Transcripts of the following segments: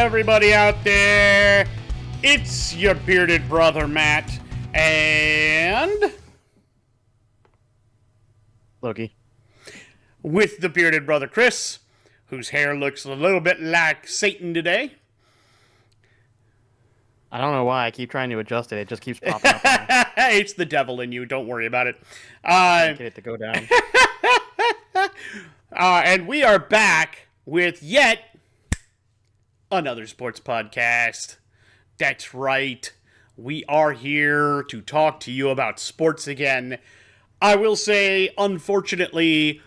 everybody out there? It's your bearded brother Matt and Loki. With the bearded brother Chris, whose hair looks a little bit like Satan today. I don't know why I keep trying to adjust it. It just keeps popping up. It's the devil in you. Don't worry about it. Get it to go down. And we are back with yet another sports podcast. That's right. We are here to talk to you about sports again. I will say, unfortunately,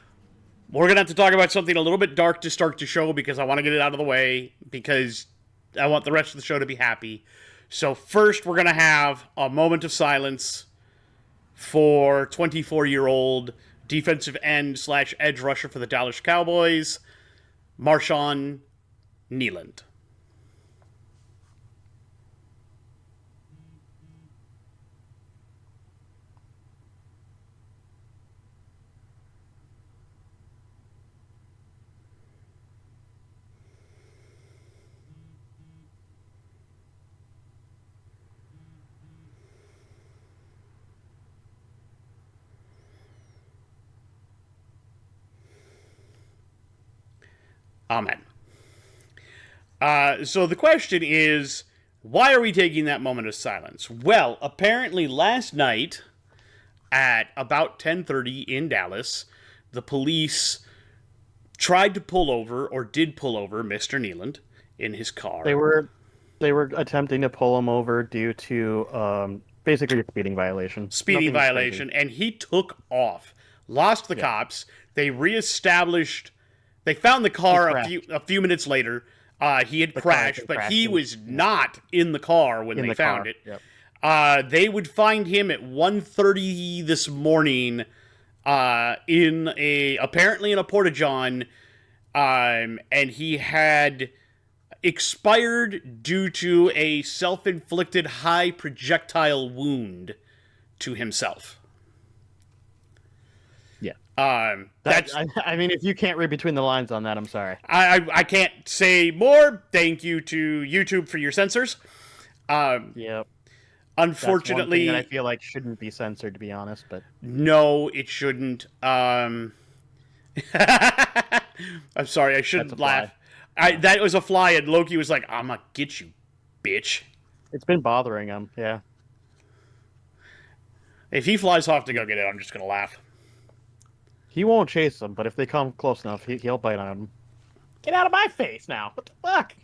we're going to have to talk about something a little bit dark to start the show because I want to get it out of the way because I want the rest of the show to be happy. So first, we're going to have a moment of silence for 24-year-old defensive end / edge rusher for the Dallas Cowboys, Marshawn Kneeland. Amen. So the question is, why are we taking that moment of silence? Well, apparently last night at about 10:30 in Dallas, the police tried to pull over, or did pull over, Mr. Kneeland in his car. They were attempting to pull him over due to basically a speeding violation. Speeding violation, and he took off. Lost the cops. They reestablished. They found the car a few minutes later. He had crashed, but he was not in the car when they found it. Yep. They would find him at 1:30 this morning apparently in a porta-john, and he had expired due to a self-inflicted high projectile wound to himself. I mean, if you can't read between the lines on that, I'm sorry. I can't say more. Thank you to YouTube for your censors. Yep. Unfortunately, that's one thing that I feel like shouldn't be censored, to be honest. But no, it shouldn't. I'm sorry. I shouldn't laugh. That was a fly, and Loki was like, "I'm gonna get you, bitch." It's been bothering him. Yeah. If he flies off to go get it, I'm just gonna laugh. He won't chase them, but if they come close enough, he'll bite on them. Get out of my face now! What the fuck?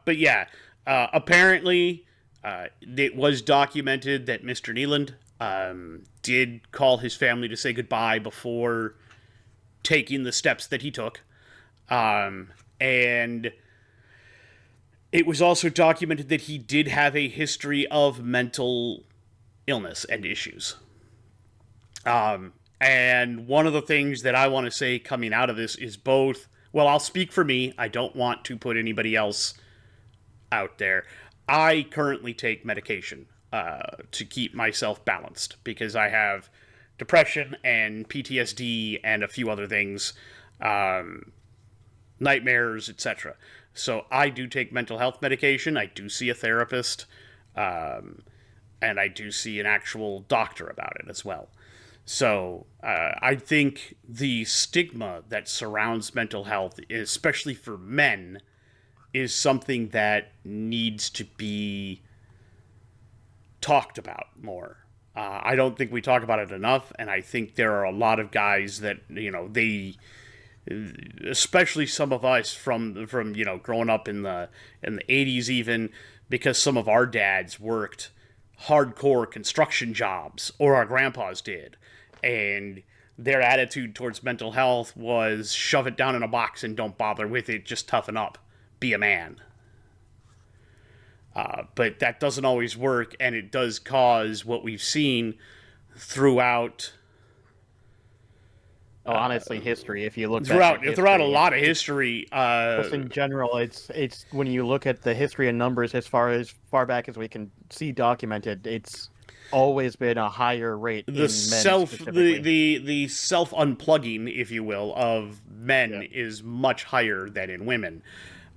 But yeah, apparently, it was documented that Mr. Kneeland did call his family to say goodbye before taking the steps that he took. And it was also documented that he did have a history of mental illness and issues. And one of the things that I want to say coming out of this is both, well, I'll speak for me. I don't want to put anybody else out there. I currently take medication to keep myself balanced because I have depression and PTSD and a few other things, nightmares, etc. So I do take mental health medication. I do see a therapist, and I do see an actual doctor about it as well. So I think the stigma that surrounds mental health, especially for men, is something that needs to be talked about more. I don't think we talk about it enough, and I think there are a lot of guys that, especially some of us from growing up in the 80s even, because some of our dads worked hardcore construction jobs, or our grandpas did. And their attitude towards mental health was shove it down in a box and don't bother with it. Just toughen up. Be a man. But that doesn't always work, and it does cause what we've seen throughout... honestly, history. If you look throughout a lot of history, just in general, it's when you look at the history and numbers as far back as we can see documented, it's always been a higher rate in men specifically. The self unplugging, if you will, of men is much higher than in women.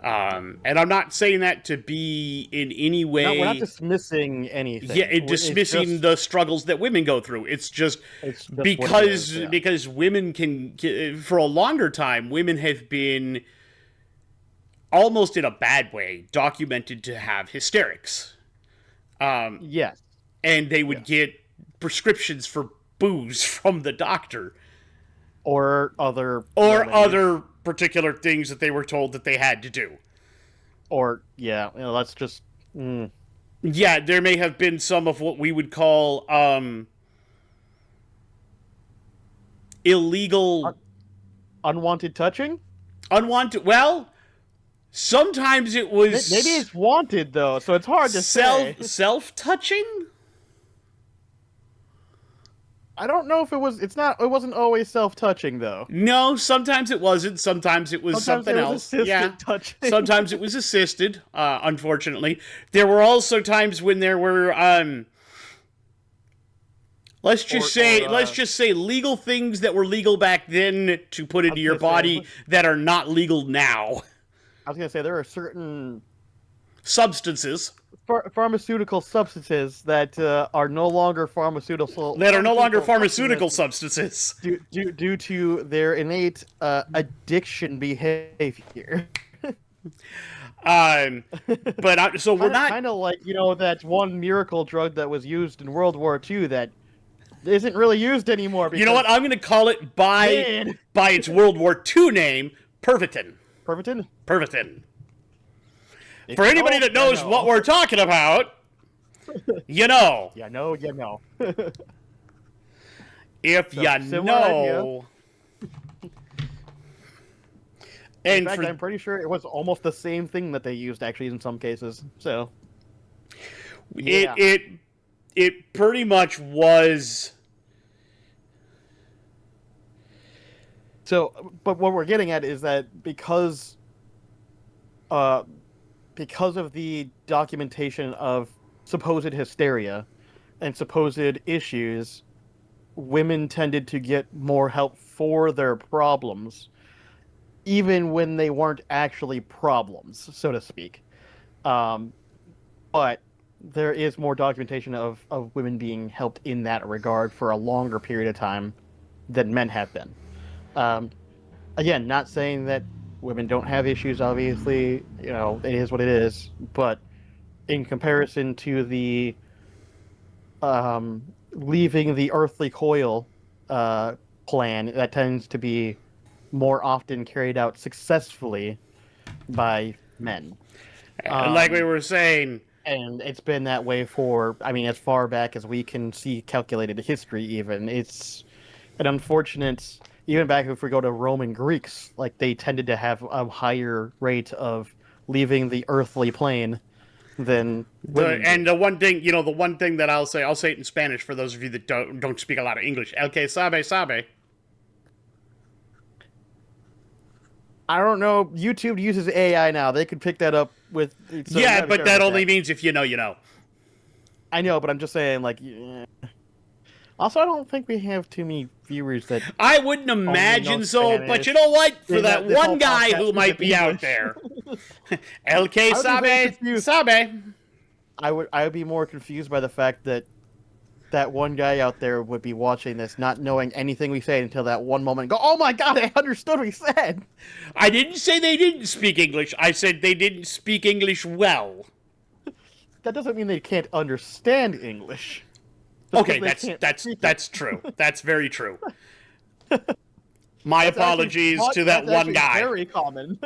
And I'm not saying that to be in any way. No, we're not dismissing anything. Yeah, dismissing the struggles that women go through. It's just because women can, for a longer time, women have been almost in a bad way documented to have hysterics. Yes, and they would get prescriptions for booze from the doctor, or other particular things that they were told that they had to do. Or that's just. Yeah, there may have been some of what we would call illegal, unwanted touching. Well, sometimes it was maybe it's wanted though, so it's hard to say. Self-touching. I don't know if it was. It wasn't always self-touching though. No, sometimes it wasn't. Sometimes it was something else. Touching. Sometimes it was assisted. Unfortunately, there were also times when there were let's just say legal things that were legal back then to put into your body that are not legal now. I was gonna say there are certain substances. Pharmaceutical substances that are no longer pharmaceutical. Substances due to their innate addiction behavior. So we're not kind of like that one miracle drug that was used in World War II that isn't really used anymore. You know what? I'm going to call it by its World War II name, Pervitin. Pervitin. For anybody that knows what we're talking about, you know. You know. If you know. In fact, I'm pretty sure it was almost the same thing that they used actually in some cases. So it pretty much was. So, but what we're getting at is that because of the documentation of supposed hysteria and supposed issues, women tended to get more help for their problems, even when they weren't actually problems, so to speak. But there is more documentation of women being helped in that regard for a longer period of time than men have been. Again, not saying that women don't have issues, obviously, it is what it is, but in comparison to the leaving the earthly coil plan, that tends to be more often carried out successfully by men. Like we were saying. And it's been that way for, as far back as we can see calculated history even. It's an unfortunate... Even back if we go to Roman Greeks, like they tended to have a higher rate of leaving the earthly plane than women. The one thing that I'll say it in Spanish for those of you that don't speak a lot of English. El que sabe, sabe. I don't know. YouTube uses AI now. They could pick that up with. So but that only means if you know, you know. I know, but I'm just saying, like. Yeah. Also, I don't think we have too many viewers that... I wouldn't imagine so, but you know what? For that one guy who might be out there. El que sabe, sabe. I would be more confused by the fact that that one guy out there would be watching this, not knowing anything we say until that one moment and go, oh my god, I understood what he said! I didn't say they didn't speak English. I said they didn't speak English well. That doesn't mean they can't understand English. Okay, that's true. That's very true. My apologies to that one guy. Very common.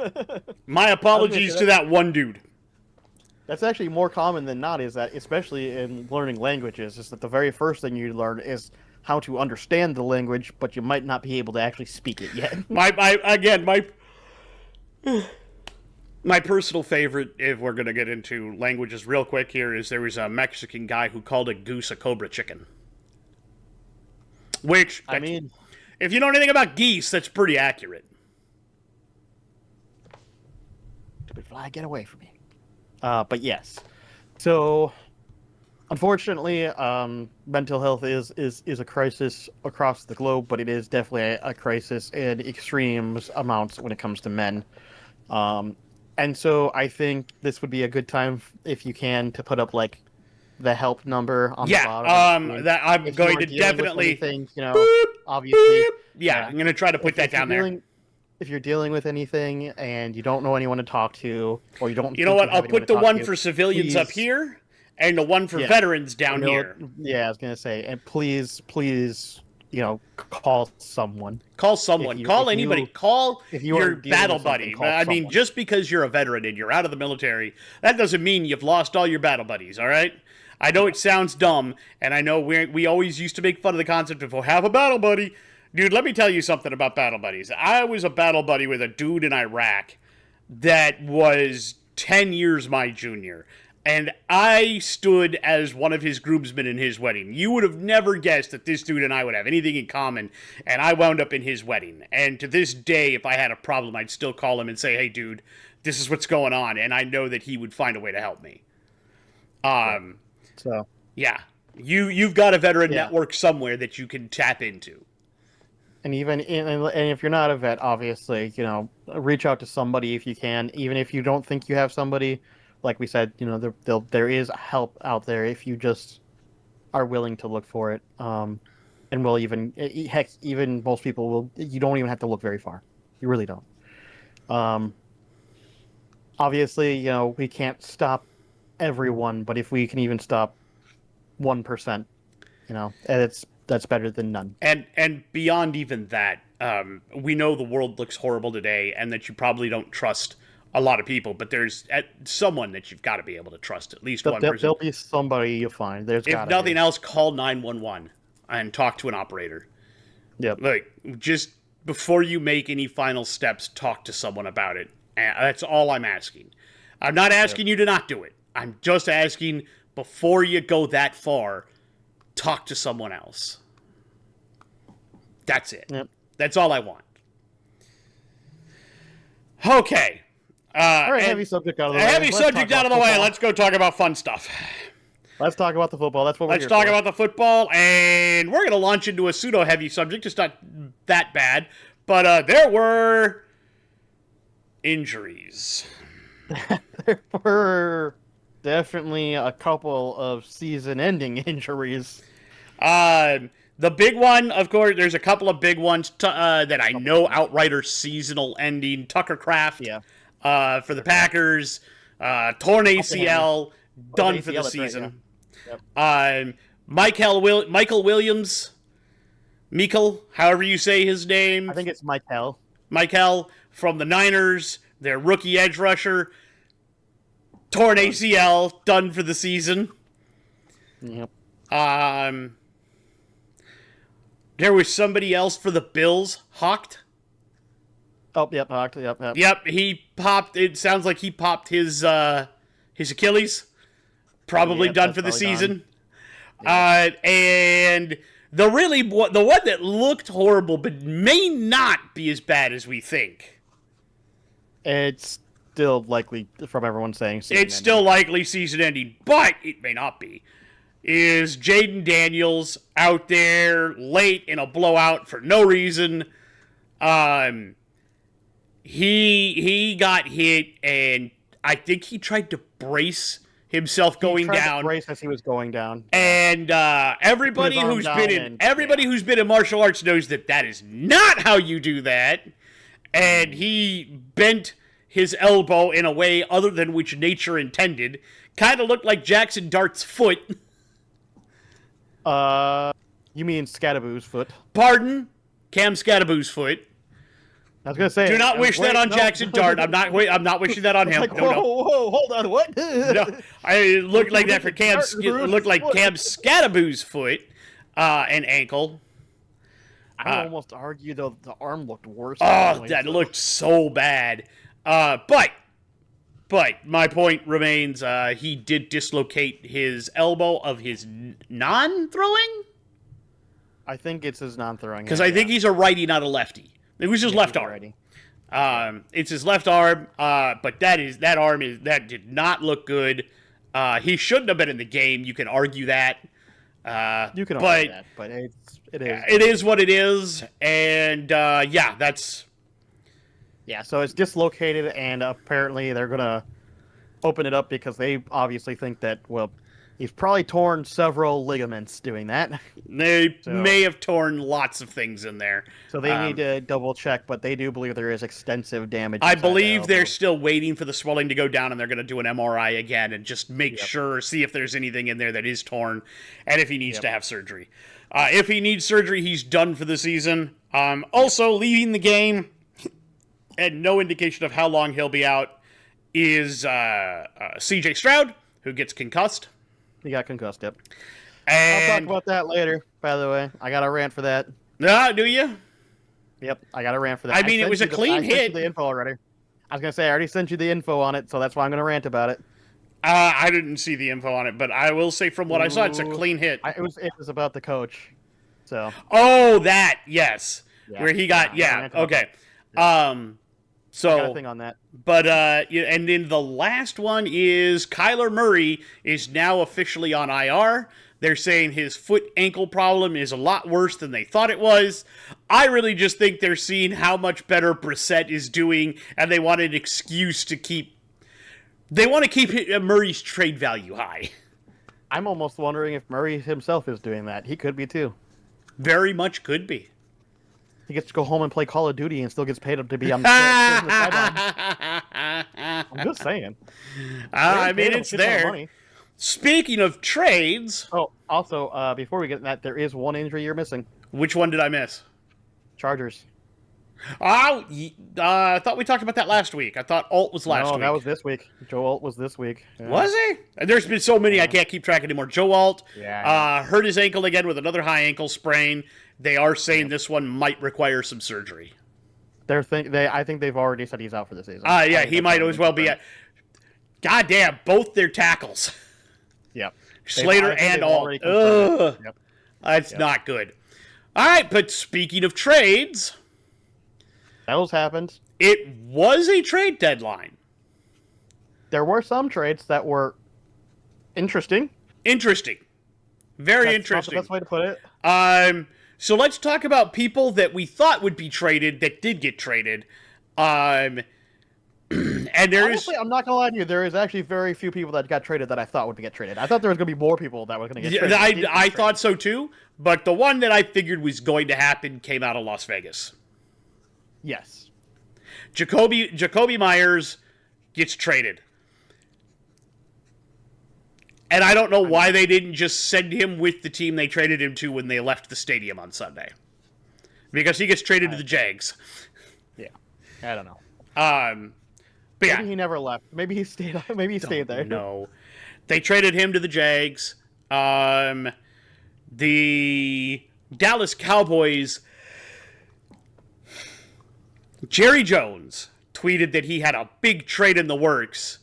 My apologies to that one dude. That's actually more common than not, is that, especially in learning languages, is that the very first thing you learn is how to understand the language, but you might not be able to actually speak it yet. My personal favorite, if we're going to get into languages real quick here, is there was a Mexican guy who called a goose a cobra chicken. Which, if you know anything about geese, that's pretty accurate. Stupid fly, get away from me. But yes. So, unfortunately, mental health is a crisis across the globe, but it is definitely a crisis in extreme amounts when it comes to men. And so I think this would be a good time, if you can, to put up like the help number on the Yeah, bottom of the screen. that I'm If you going are to dealing with definitely anything, boop, obviously, boop. Yeah, yeah. I'm going to try to put that If you're down there. dealing, if you're dealing with anything and you don't know anyone to talk to, or you don't You know think you what? I'll have anyone put to the talk one to, for civilians up please, here and the one for yeah, veterans down here. yeah, I was gonna say, and please, call someone. Call If someone. you Call if anybody. you Call if you are your dealing battle with something, buddy. But call I mean, someone. just because you're a veteran and you're out of the military, that doesn't mean you've lost all your battle buddies, all right? I know it sounds dumb, and I know we always used to make fun of the concept of, have a battle buddy. Dude, let me tell you something about battle buddies. I was a battle buddy with a dude in Iraq that was 10 years my junior. And I stood as one of his groomsmen in his wedding. You would have never guessed that this dude and I would have anything in common, and I wound up in his wedding. And to this day, if I had a problem, I'd still call him and say, hey, dude, this is what's going on, and I know that he would find a way to help me. So Yeah. You've got a veteran yeah, network somewhere that you can tap into. and and if you're not a vet, obviously, reach out to somebody if you can. Even if you don't think you have somebody, like we said, there is help out there if you just are willing to look for it. And will even heck, even most people will. You don't even have to look very far. You really don't. Um, Obviously, we can't stop everyone, but if we can even stop 1%, and that's better than none. And beyond even that, we know the world looks horrible today, and that you probably don't trust a lot of people. But there's someone that you've got to be able to trust, at least one person. There'll be somebody you'll find. If nothing else, call 911 and talk to an operator. Yep. Like, just before you make any final steps, talk to someone about it. That's all I'm asking. I'm not asking you to not do it. I'm just asking, before you go that far, talk to someone else. That's it. Yep. That's all I want. Okay. All right, heavy subject out of the way. Heavy subject out of the way. Let's go talk about fun stuff. Let's talk about the football. That's what we're Let's here talk for. about the football, and we're going to launch into a pseudo-heavy subject. It's not that bad, but there were injuries. There were definitely a couple of season-ending injuries. The big one, of course, there's a couple of big ones that I know outright are seasonal ending. Tucker Kraft for the Packers, torn ACL, done for the season. Right, yeah. Yep. Michael Williams, however you say his name. I think it's Michael. Michael from the Niners, their rookie edge rusher, torn ACL, done for the season. Yep. There was somebody else for the Bills, Hawked. Oh, yep, Hawked. Yep. Yep, he popped. It sounds like he popped his Achilles. Probably done for the season. And the one that looked horrible but may not be as bad as we think. It's still likely, from everyone saying, It's still likely season ending, but it may not be. Is Jaden Daniels out there late in a blowout for no reason? He got hit, and I think he tried to brace himself going down. To brace as he was going down. And everybody who's been in martial arts knows that is not how you do that. And he bent his elbow in a way other than which nature intended. Kind of looked like Jackson Dart's foot. You mean Scadaboo's foot? Pardon? Cam Scadaboo's foot. I was gonna say. Do not wish that on Jackson Dart. I'm not wishing that on him. Like, whoa, hold on, what? No, it looked like that for Cam. It looked like Cam Scadaboo's foot and ankle. I would almost argue though the arm looked worse. That looked so bad. But my point remains. He did dislocate his elbow of his non-throwing. I think it's his non-throwing. Because I think he's a righty, not a lefty. It was his left arm. It's his left arm, but that arm did not look good. He shouldn't have been in the game. You can argue that. You can argue that, but it is. It is what it is, and that's Yeah, so it's dislocated, and apparently they're gonna open it up because they obviously think that, well, he's probably torn several ligaments doing that. They So, may have torn lots of things in there. so they need to double check, but they do believe there is extensive damage. I inside the believe they're elbow. still waiting for the swelling to go down, and they're going to do an MRI again and just make Yep. sure, see if there's anything in there that is torn, and if he needs Yep. to have surgery. If he needs surgery, he's done for the season. Also, leaving the game, and no indication of how long he'll be out, is C.J. Stroud, who gets concussed. He got concussed. Yep. I'll talk And about that later. By the way, I got a rant for that. do you? Yep, I got a rant for that. I mean, it sent was you a clean I sent you hit. the info already. I was gonna say I already sent you the info on it, so that's why I'm gonna rant about it. I didn't see the info on it, but I will say from what I saw, it's a Ooh. clean hit. It was about the coach. So Oh, that, yes. Yeah. Where he got, Yeah, yeah, okay. got a So, thing on that. but, yeah, and then the last one is Kyler Murray is now officially on IR. They're saying his foot-ankle problem is a lot worse than they thought it was. I really just think they're seeing how much better Brissett is doing, and they want an excuse to keep... They want to keep Murray's trade value high. I'm almost wondering if Murray himself is doing that. He could be too. Very much could be. He gets to go home and play Call of Duty and still gets paid to be on the sideline. I'm just saying. I mean, Paid him a it's shit ton of there. money. Speaking of trades, Oh, also, before we get to that, there is one injury you're missing. which one did I miss? Chargers. Oh, I thought we talked about that last week. I thought Alt was last No, week. that was this week. Joe Alt was this week. Yeah. Was he? There's been so many I can't keep track anymore. Joe Alt Yeah, hurt his ankle again with another high ankle sprain. They are saying this one might require some surgery. I think they've already said he's out for the season. Yeah, he might as well be. Goddamn, both their tackles, Yep. Slater and Alt. Ugh, Yep. that's not good. All right, but speaking of trades, Those happened. it was a trade deadline. There were some trades that were interesting. Interesting. Very That's interesting. not the best way to put it. So let's talk about people that we thought would be traded that did get traded. And there is Honestly, I'm not gonna lie to you. There is actually very few people that got traded that I thought would get traded. I thought there was gonna be more people that were gonna get traded. that didn't get I traded. thought so too, but the one that I figured was going to happen came out of Las Vegas. Yes. Jacoby Myers gets traded. And I don't know why they didn't just send him with the team they traded him to when they left the stadium on Sunday. Because he gets traded to the Jags. Yeah. I don't know. But yeah. Maybe he never left. Maybe he stayed. Maybe he stayed there. No. They traded him to the Jags. The Dallas Cowboys, Jerry Jones tweeted that he had a big trade in the works.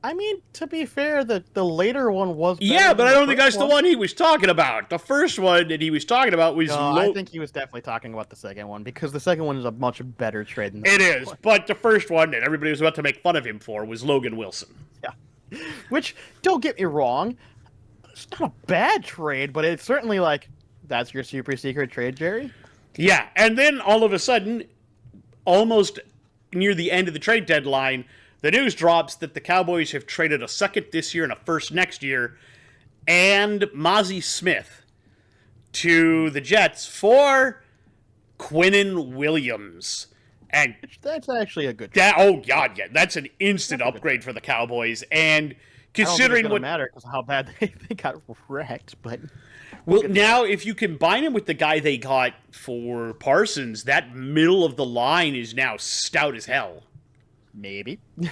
I mean, to be fair, the later one was better Yeah, but than I the don't think first that's the one he was talking about. The first one that he was talking about was No, I think he was definitely talking about the second one because the second one is a much better trade than the It first is, one. but the first one that everybody was about to make fun of him for was Logan Wilson. Yeah. Which, don't get me wrong, it's not a bad trade, but it's certainly like, that's your super secret trade, Jerry? Yeah, and then all of a sudden, almost near the end of the trade deadline, the news drops that the Cowboys have traded a second this year and a first next year, and Mozzie Smith to the Jets for Quinnen Williams. And That's actually a good trade. that, oh god, yeah, that's an instant upgrade for the Cowboys. And considering what what matter because of how bad they got wrecked, but well, now if you combine him with the guy they got for Parsons, that middle of the line is now stout as hell. maybe we're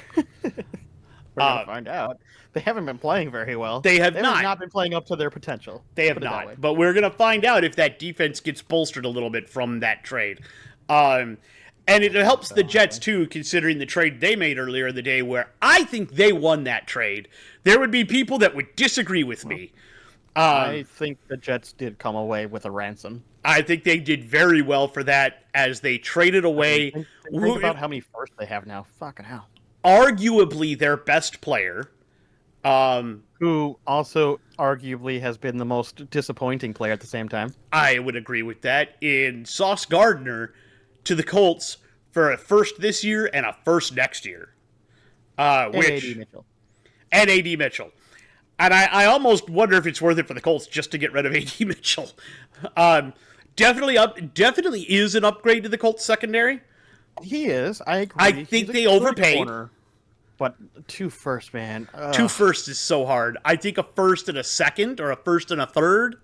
gonna find out. They haven't been playing very well. They have They not. have not been playing up to their potential. They have Put it that way. not. But we're going to find out if that defense gets bolstered a little bit from that trade. And it helps the Jets, too, considering the trade they made earlier in the day, where I think they won that trade. There would be people that would disagree with me. I think the Jets did come away with a ransom. I think they did very well for that as they traded away Think about how many firsts they have now. Fucking hell. arguably their best player. Who also arguably has been the most disappointing player at the same time. I would agree with that, in Sauce Gardner to the Colts for a first this year and a first next year. And A.D. Mitchell. And A.D. Mitchell. And I almost wonder if it's worth it for the Colts just to get rid of A.D. Mitchell. Definitely is an upgrade to the Colts secondary. He is. I agree. I think they overpaid. Corner, but 2 firsts, man. 2 firsts is so hard. I think a first and a second, or a first and a third.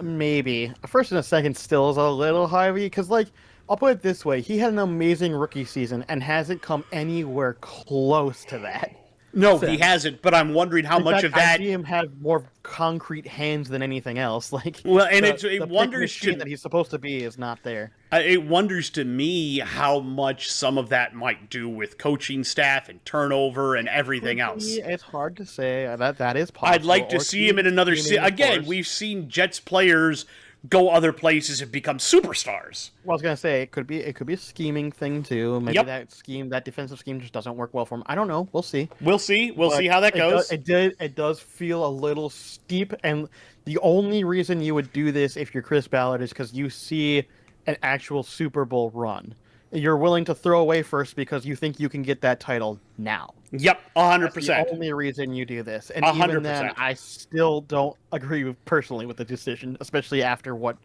Maybe. A first and a second still is a little high, because, like, I'll put it this way. He had an amazing rookie season and hasn't come anywhere close to that. No, he hasn't, but I'm wondering how much of that... I see him have more concrete hands than anything else. Like, well, and the wonders to... that he's supposed to be is not there. It wonders to me how much some of that might do with coaching staff and turnover and everything else. It's hard to say. That is possible. I'd like to see him in another... Again, we've seen Jets players go other places and become superstars. Well, I was gonna say it could be a scheming thing too. Maybe that defensive scheme just doesn't work well for him. I don't know. We'll see. We'll see how that goes. It does feel a little steep, and the only reason you would do this if you're Chris Ballard is because you see an actual Super Bowl run. You're willing to throw away first because you think you can get that title now. Yep, 100%. That's the only reason you do this. And 100%. even then, I still don't agree personally with the decision, especially after what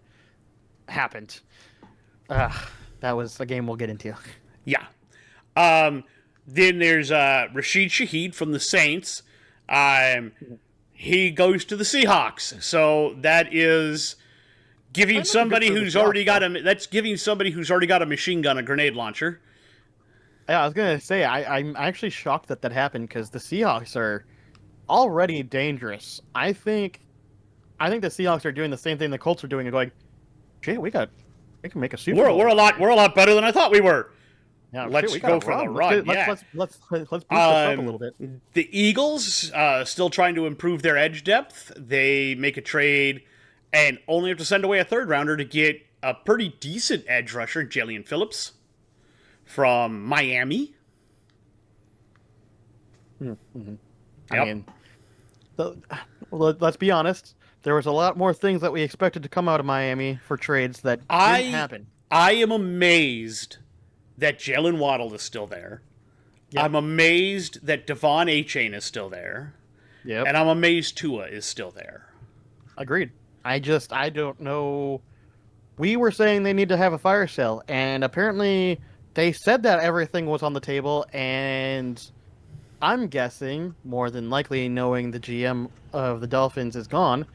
happened. That was a game we'll get into. Yeah. Then there's Rashid Shaheed from the Saints. He goes to the Seahawks. So that is... giving somebody who's already got a machine gun a grenade launcher. Yeah, I was gonna say I'm actually shocked that happened because the Seahawks are already dangerous. I think the Seahawks are doing the same thing the Colts are doing and going, shit, we can make a Super Bowl. We're a lot better than I thought we were. Yeah, let's go for the run. Let's boost this up a little bit. The Eagles still trying to improve their edge depth. They make a trade and only have to send away a third rounder to get a pretty decent edge rusher, Jalen Phillips, from Miami. Mm-hmm. I mean, let's be honest. There was a lot more things that we expected to come out of Miami for trades that didn't happen. I am amazed that Jalen Waddle is still there. Yep. I'm amazed that Devon Achane is still there. Yep. And I'm amazed Tua is still there. Agreed. I don't know. We were saying they need to have a fire sale, and apparently they said that everything was on the table, and I'm guessing, more than likely knowing the GM of the Dolphins is gone,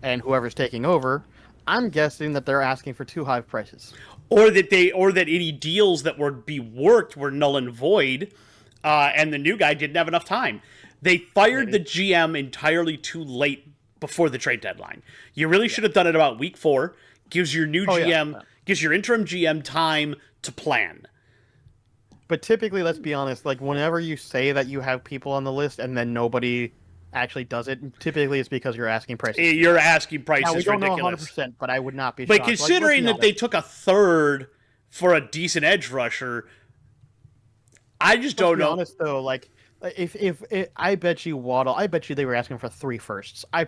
and whoever's taking over, I'm guessing that they're asking for too high prices. Or that any deals that would be worked were null and void, and the new guy didn't have enough time. They fired the GM entirely too late before the trade deadline. You really should have done it about week 4. Gives your new GM, gives your interim GM time to plan. But typically, let's be honest, like whenever you say that you have people on the list and then nobody actually does it, typically it's because you're asking prices. You're asking prices now, we don't ridiculous. know 100%, but I would not be shocked. But considering that they took a third for a decent edge rusher, I just don't know. Let's be honest, though, like, If I bet you Waddle, I bet you they were asking for 3 firsts. I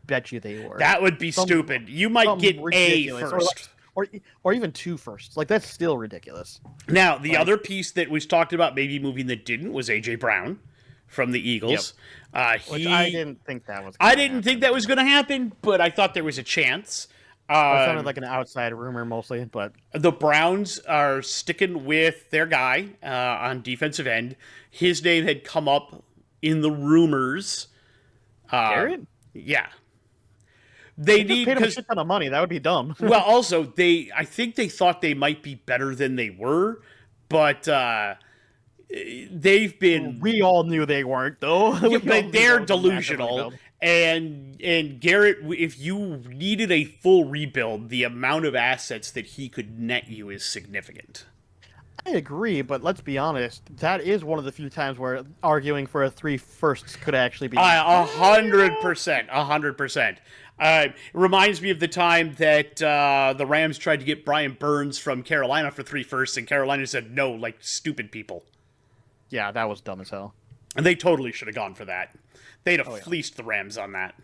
bet you they were. That would be stupid. You might get a first. Or even 2 firsts. Like, that's still ridiculous. Now, the other piece that was talked about maybe moving that didn't was A.J. Brown from the Eagles. Yep. Which I didn't think that was think that was going to happen, but I thought there was a chance. It sounded like an outside rumor mostly, but... The Browns are sticking with their guy on defensive end. His name had come up in the rumors. Garrett? Yeah. They paid him a shit ton of money. That would be dumb. Well, also, I think they thought they might be better than they were, but they've been... We all knew they weren't, though. But they're delusional. And Garrett, if you needed a full rebuild, the amount of assets that he could net you is significant. I agree, but let's be honest. That is one of the few times where arguing for a 3 firsts could actually be 100%. 100%. It reminds me of the time that the Rams tried to get Brian Burns from Carolina for 3 firsts, and Carolina said no, like stupid people. Yeah, that was dumb as hell. And they totally should have gone for that. They'd have fleeced the Rams on that.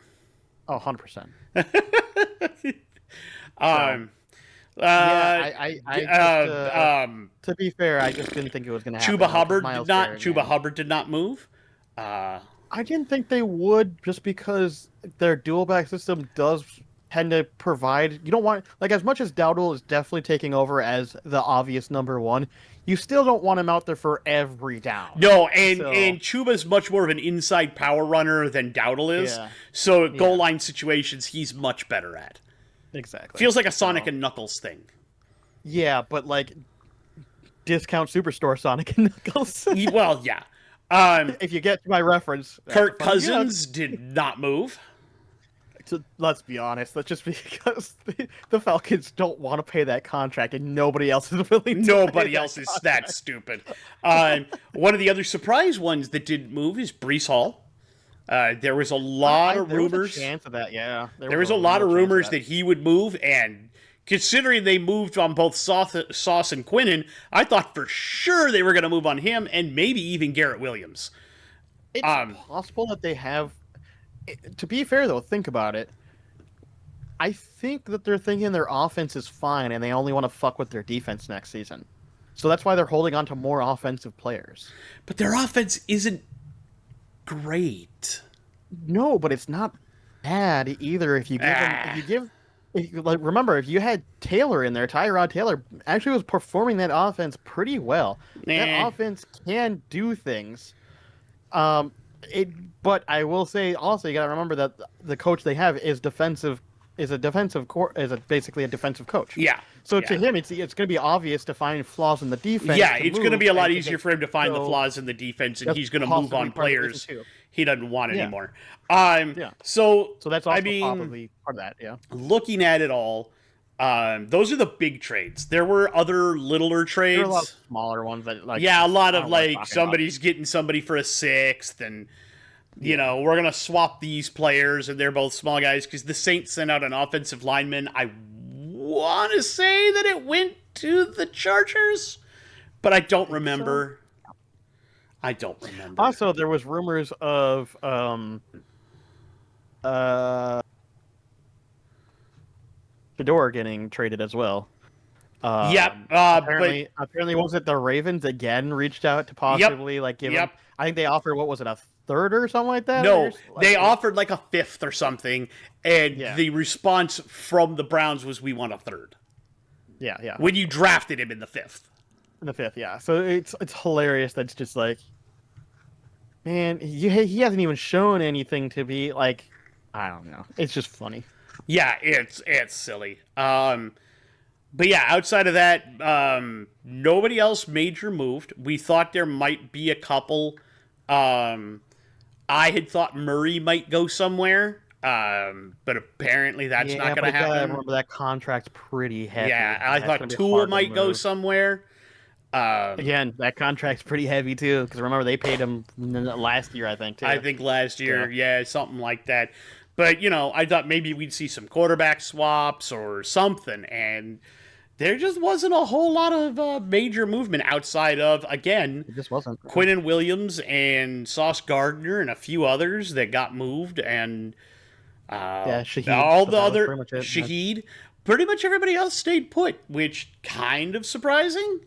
Oh, 100%. I just to be fair, I just didn't think it was going to happen. Chuba Hubbard did not move. I didn't think they would, just because their dual back system does tend to provide. You don't want, like, as much as Dowdle is definitely taking over as the obvious number one, you still don't want him out there for every down. No, and Chuba's much more of an inside power runner than Dowdle is. Yeah. So goal line situations, he's much better at. Exactly. Feels like a Sonic and Knuckles thing. Yeah, but like discount Superstore Sonic and Knuckles. Well, yeah. If you get my reference, Kirk Cousins did not move. Let's be honest. That's just because the Falcons don't want to pay that contract, and nobody else is willing. Nobody else is that stupid. One of the other surprise ones that didn't move is Breece Hall. There was a lot of rumors. There was a chance of that, yeah. There was a lot of rumors that he would move, and considering they moved on both Sauce and Quinnen, I thought for sure they were going to move on him, and maybe even Garrett Williams. It's possible that they have. To be fair, though, think about it. I think that they're thinking their offense is fine, and they only want to fuck with their defense next season. So that's why they're holding on to more offensive players. But their offense isn't great. No, but it's not bad either. If you remember, if you had Taylor in there, Tyrod Taylor actually was performing that offense pretty well. That offense can do things. But I will say also, you got to remember that the coach they have is basically a defensive coach. Yeah. So to him, it's going to be obvious to find flaws in the defense. Yeah, it's going to be a lot easier for him to find the flaws in the defense, and he's going to move on players he doesn't want anymore. So that's also probably part of that. Yeah. Looking at it all, those are the big trades. There were other littler trades. There are a lot of smaller ones that a lot of somebody's getting somebody for a sixth, and we're gonna swap these players, and they're both small guys because the Saints sent out an offensive lineman. I want to say that it went to the Chargers, but I don't remember. I don't remember. Also, there was rumors of Fedor getting traded as well. Apparently, was it the Ravens again reached out to possibly give him? I think they offered, what was it, a third or something like that? No, they offered like a fifth or something, and the response from the Browns was, "We want a third." Yeah. When you drafted him in the fifth. In the fifth, yeah. So it's hilarious. That's just like, man, he hasn't even shown anything to be like. I don't know. It's just funny. Yeah, it's silly. But yeah, outside of that, nobody else major moved. We thought there might be a couple. I had thought Murray might go somewhere, but apparently that's not going to happen. Remember, that contract's pretty heavy. Yeah, I thought Tua might go somewhere. Again, that contract's pretty heavy too, because remember they paid him last year, I think. Too. I think last year, yeah, something like that. But I thought maybe we'd see some quarterback swaps or something, and there just wasn't a whole lot of major movement outside of, again, it just wasn't. Quinnen Williams and Sauce Gardner and a few others that got moved, and Shaheed, all the other Shaheed. Pretty much everybody else stayed put, which kind of surprising.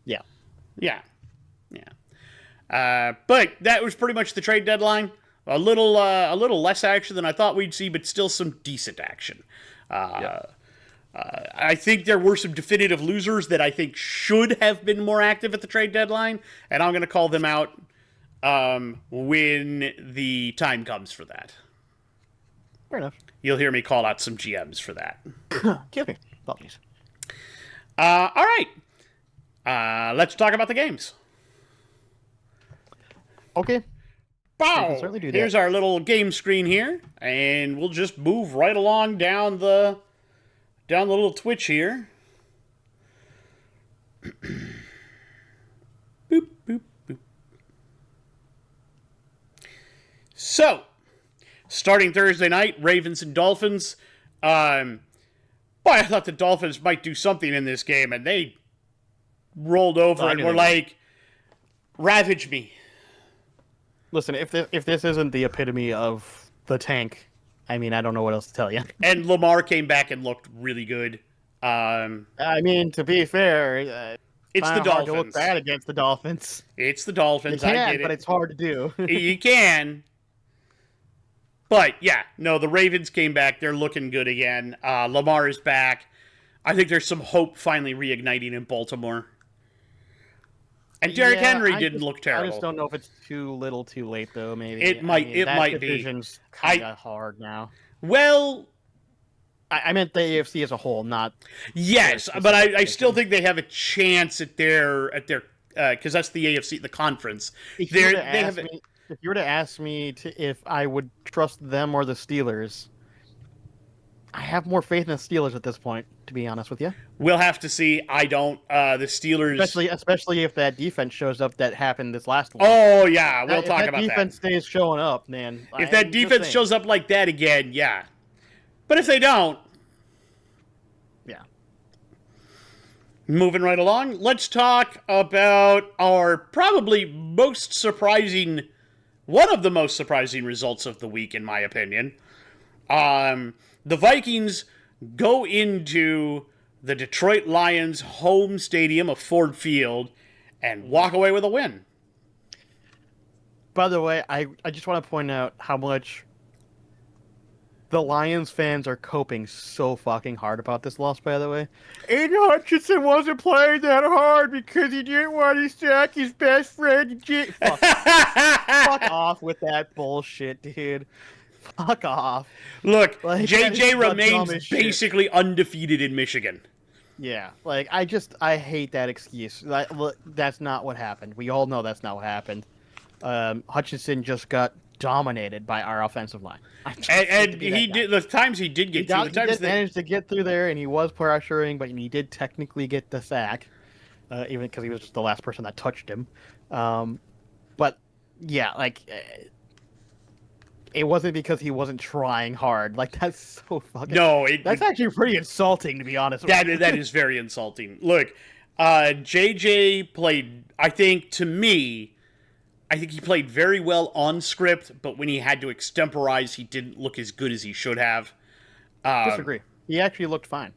Yeah. But that was pretty much the trade deadline. A little less action than I thought we'd see, but still some decent action. I think there were some definitive losers that I think should have been more active at the trade deadline, and I'm going to call them out when the time comes for that. Fair enough. You'll hear me call out some GMs for that. Give me. Apologies. All right. Let's talk about the games. Okay. Bow! Here's our little game screen here, and we'll just move right along down the little Twitch here. Boop, boop, boop. So, starting Thursday night, Ravens and Dolphins. Boy, I thought the Dolphins might do something in this game, and they rolled over and were like, ravage me. Listen, if this isn't the epitome of the tank I mean, I don't know what else to tell you. And Lamar came back and looked really good. I mean, to be fair, It's the kind of hard to look Dolphins. bad against the Dolphins. It's the You Dolphins. I can, get but it. it's hard to do. You can. But yeah, no, the Ravens came back. They're looking good again. Lamar is back. I think there's some hope finally reigniting in Baltimore. And Derrick Henry didn't look terrible. I just don't know if it's too little, too late, though. Maybe It might. I mean, It that might be. division's kind of hard now. Well, I meant the AFC as a whole, not. yes, but I still think they have a chance at their because that's the AFC, the conference. If you were to ask me if I would trust them or the Steelers, I have more faith in the Steelers at this point, to be honest with you. We'll have to see. I don't. The Steelers, especially if that defense shows up that happened this last one. Oh yeah, we'll talk about that. If that defense stays showing up, man. If that defense shows up like that again, yeah. But if they don't, yeah. Moving right along, let's talk about our probably most surprising, one of the most surprising results of the week, in my opinion. The Vikings go into the Detroit Lions' home stadium of Ford Field and walk away with a win. By the way, I just want to point out how much the Lions fans are coping so fucking hard about this loss, by the way. Aiden Hutchinson wasn't playing that hard because he didn't want to sack his best friend. Fuck off with that bullshit, dude. Fuck off. Look, like, JJ remains basically undefeated in Michigan. Yeah, like, I hate that excuse. Look, that's not what happened. We all know that's not what happened. Hutchinson just got dominated by our offensive line. And he did, the times he did get through, the times he managed to get through there, and he was pressuring, but he did technically get the sack, even because he was just the last person that touched him. But yeah, like, it wasn't because he wasn't trying hard. Like, that's so fucking... No, that's actually pretty insulting, to be honest with you. That is very insulting. Look, JJ played, I think, to me, I think he played very well on script, but when he had to extemporize, he didn't look as good as he should have. Disagree. He actually looked fine.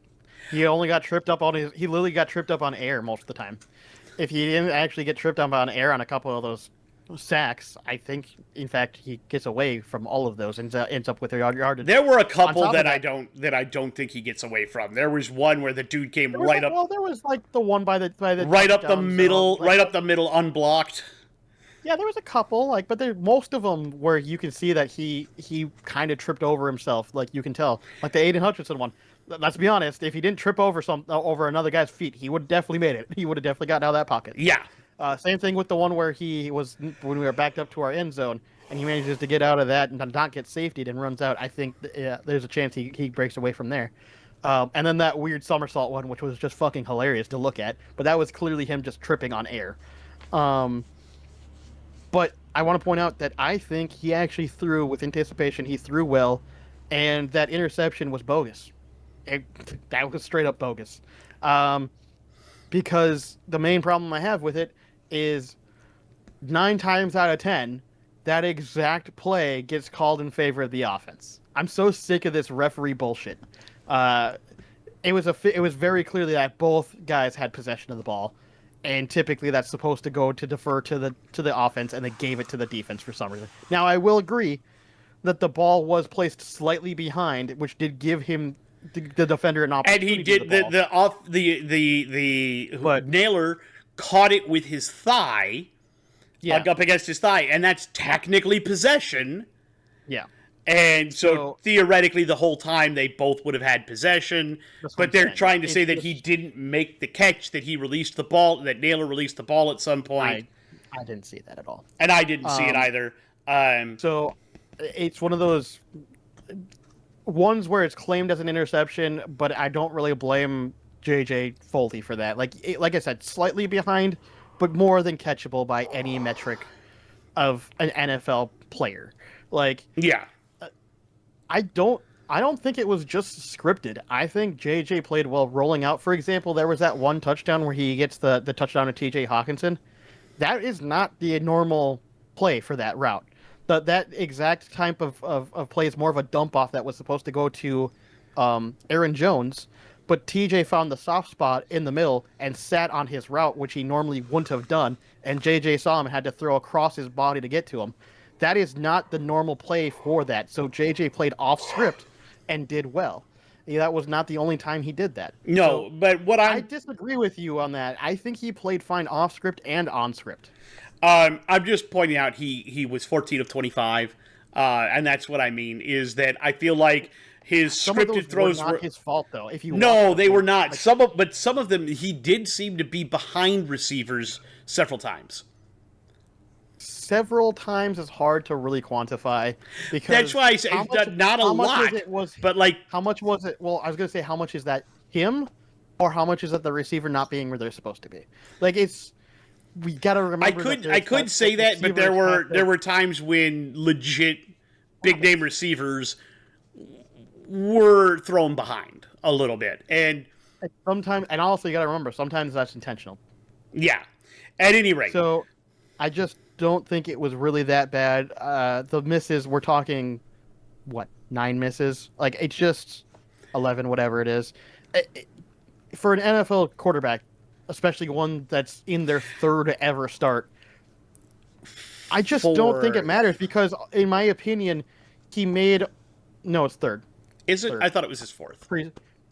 He only got tripped up on he literally got tripped up on air most of the time. If he didn't actually get tripped up on air on a couple of those sacks, I think, in fact, he gets away from all of those and ends up with a yardage. There were a couple that I don't think he gets away from. There was one where the dude came right up. Well, there was like the one by the right up the middle, right up the middle, unblocked. Yeah, there was a couple, but most of them where you can see that he kind of tripped over himself, like you can tell, like the Aiden Hutchinson one. Let's be honest, if he didn't trip over another guy's feet, he would have definitely made it. He would have definitely gotten out of that pocket. Yeah. Same thing with the one where when we were backed up to our end zone, and he manages to get out of that and not get safetied and runs out. I think there's a chance he breaks away from there. And then that weird somersault one, which was just fucking hilarious to look at, but that was clearly him just tripping on air. But I want to point out that I think he actually threw with anticipation. He threw well, and that interception was bogus. That was straight up bogus. Because the main problem I have with it is 9 times out of 10, that exact play gets called in favor of the offense. I'm so sick of this referee bullshit. It was very clearly that both guys had possession of the ball. And typically that's supposed to go to defer to the offense, and they gave it to the defense for some reason. Now, I will agree that the ball was placed slightly behind, which did give him the defender an opportunity. And he did the Naylor caught it with his thigh, up against his thigh, and that's technically possession. Yeah. And so theoretically, the whole time they both would have had possession, but they're trying to say that he didn't make the catch, that he released the ball, that Naylor released the ball at some point. I didn't see that at all. And I didn't see it either. So it's one of those ones where it's claimed as an interception, but I don't really blame JJ Foley for that. Like I said, slightly behind, but more than catchable by any metric of an NFL player. Yeah. I don't think it was just scripted. I think JJ played well rolling out. For example, there was that one touchdown where he gets the touchdown to TJ Hawkinson. That is not the normal play for that route. that exact type of play is more of a dump off that was supposed to go to Aaron Jones, but TJ found the soft spot in the middle and sat on his route, which he normally wouldn't have done, and JJ saw him and had to throw across his body to get to him. That is not the normal play for that. So JJ played off script and did well. Yeah, that was not the only time he did that. No, So but what I disagree with you on that. I think he played fine off script and on script. I'm just pointing out he was 14 of 25, and that's what I mean is that I feel like his Some of scripted those throws were not his fault though. If you no, they were not. But some of them he did seem to be behind receivers several times. Several times is hard to really quantify because that's why I say not a lot. But like, how much was it? Well, I was gonna say how much is that him, or how much is that the receiver not being where they're supposed to be? Like it's. We gotta remember. I could say that, but there were times when legit big name receivers were thrown behind a little bit, and sometimes, and also you gotta remember sometimes that's intentional. Yeah, at any rate. So, I just don't think it was really that bad. The misses, we're talking, what, 9 misses? Like it's just 11, whatever it is. For an NFL quarterback, especially one that's in their third ever start, I just don't think it matters because, in my opinion, he made... No, it's third. Is it? Third. I thought it was his fourth.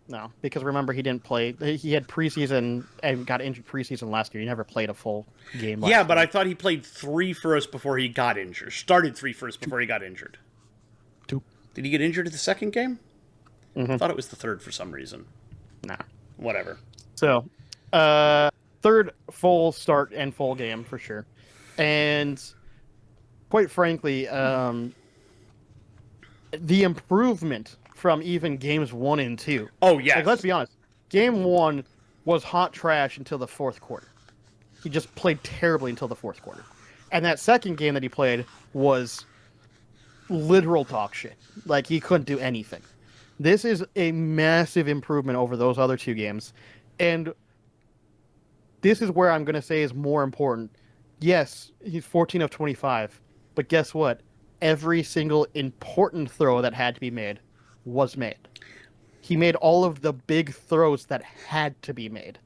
No, because remember, he didn't play. He had preseason and got injured preseason last year. He never played a full game last year. But year. I thought he played 3 for us before he got injured. Started 3 for us before he got injured. 2. Did he get injured at the second game? Mm-hmm. I thought it was the third for some reason. Nah. Whatever. So... third full start and full game for sure, and quite frankly, the improvement from even games 1 and 2. Oh yeah. Like, let's be honest. Game 1 was hot trash until the fourth quarter. He just played terribly until the fourth quarter, and that second game that he played was literal dog shit. Like he couldn't do anything. This is a massive improvement over those other 2 games, and this is where I'm going to say is more important. Yes, he's 14 of 25, but guess what? Every single important throw that had to be made was made. He made all of the big throws that had to be made.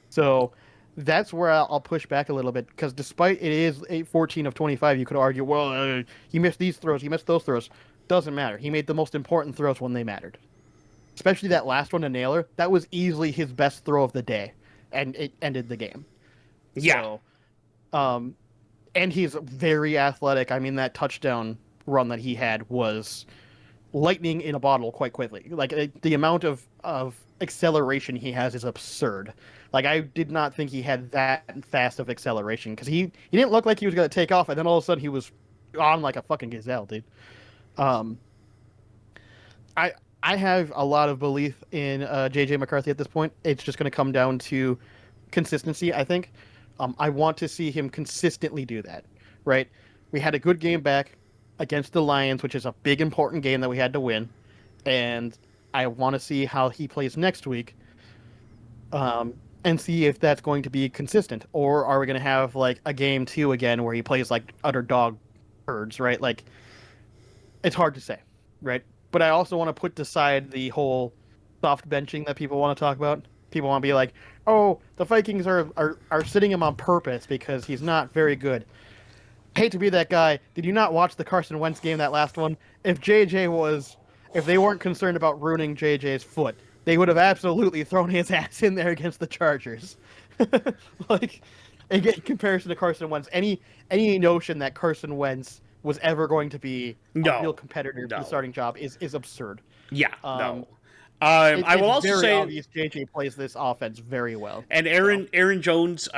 So that's where I'll push back a little bit, because despite it is 14 of 25, you could argue, well, he missed these throws, he missed those throws. Doesn't matter. He made the most important throws when they mattered. Especially that last one to Naylor. That was easily his best throw of the day, and it ended the game. Yeah. So, and he's very athletic. I mean, that touchdown run that he had was lightning in a bottle quite quickly. Like, the amount of acceleration he has is absurd. Like, I did not think he had that fast of acceleration, because he didn't look like he was going to take off, and then all of a sudden he was on like a fucking gazelle, dude. I have a lot of belief in J.J. McCarthy at this point. It's just going to come down to consistency, I think. I want to see him consistently do that, right? We had a good game back against the Lions, which is a big, important game that we had to win. And I want to see how he plays next week, and see if that's going to be consistent. Or are we going to have, like, a game 2 again where he plays like utter dog birds, right? Like, it's hard to say, right? But I also want to put aside the whole soft benching that people want to talk about. People want to be like, oh, the Vikings are sitting him on purpose because he's not very good. Hate to be that guy. Did you not watch the Carson Wentz game, that last one? If they weren't concerned about ruining JJ's foot, they would have absolutely thrown his ass in there against the Chargers. Like, in comparison to Carson Wentz, any notion that Carson Wentz was ever going to be a real competitor for the starting job is absurd. Yeah, no. I will also say, obvious JJ plays this offense very well. And Aaron Jones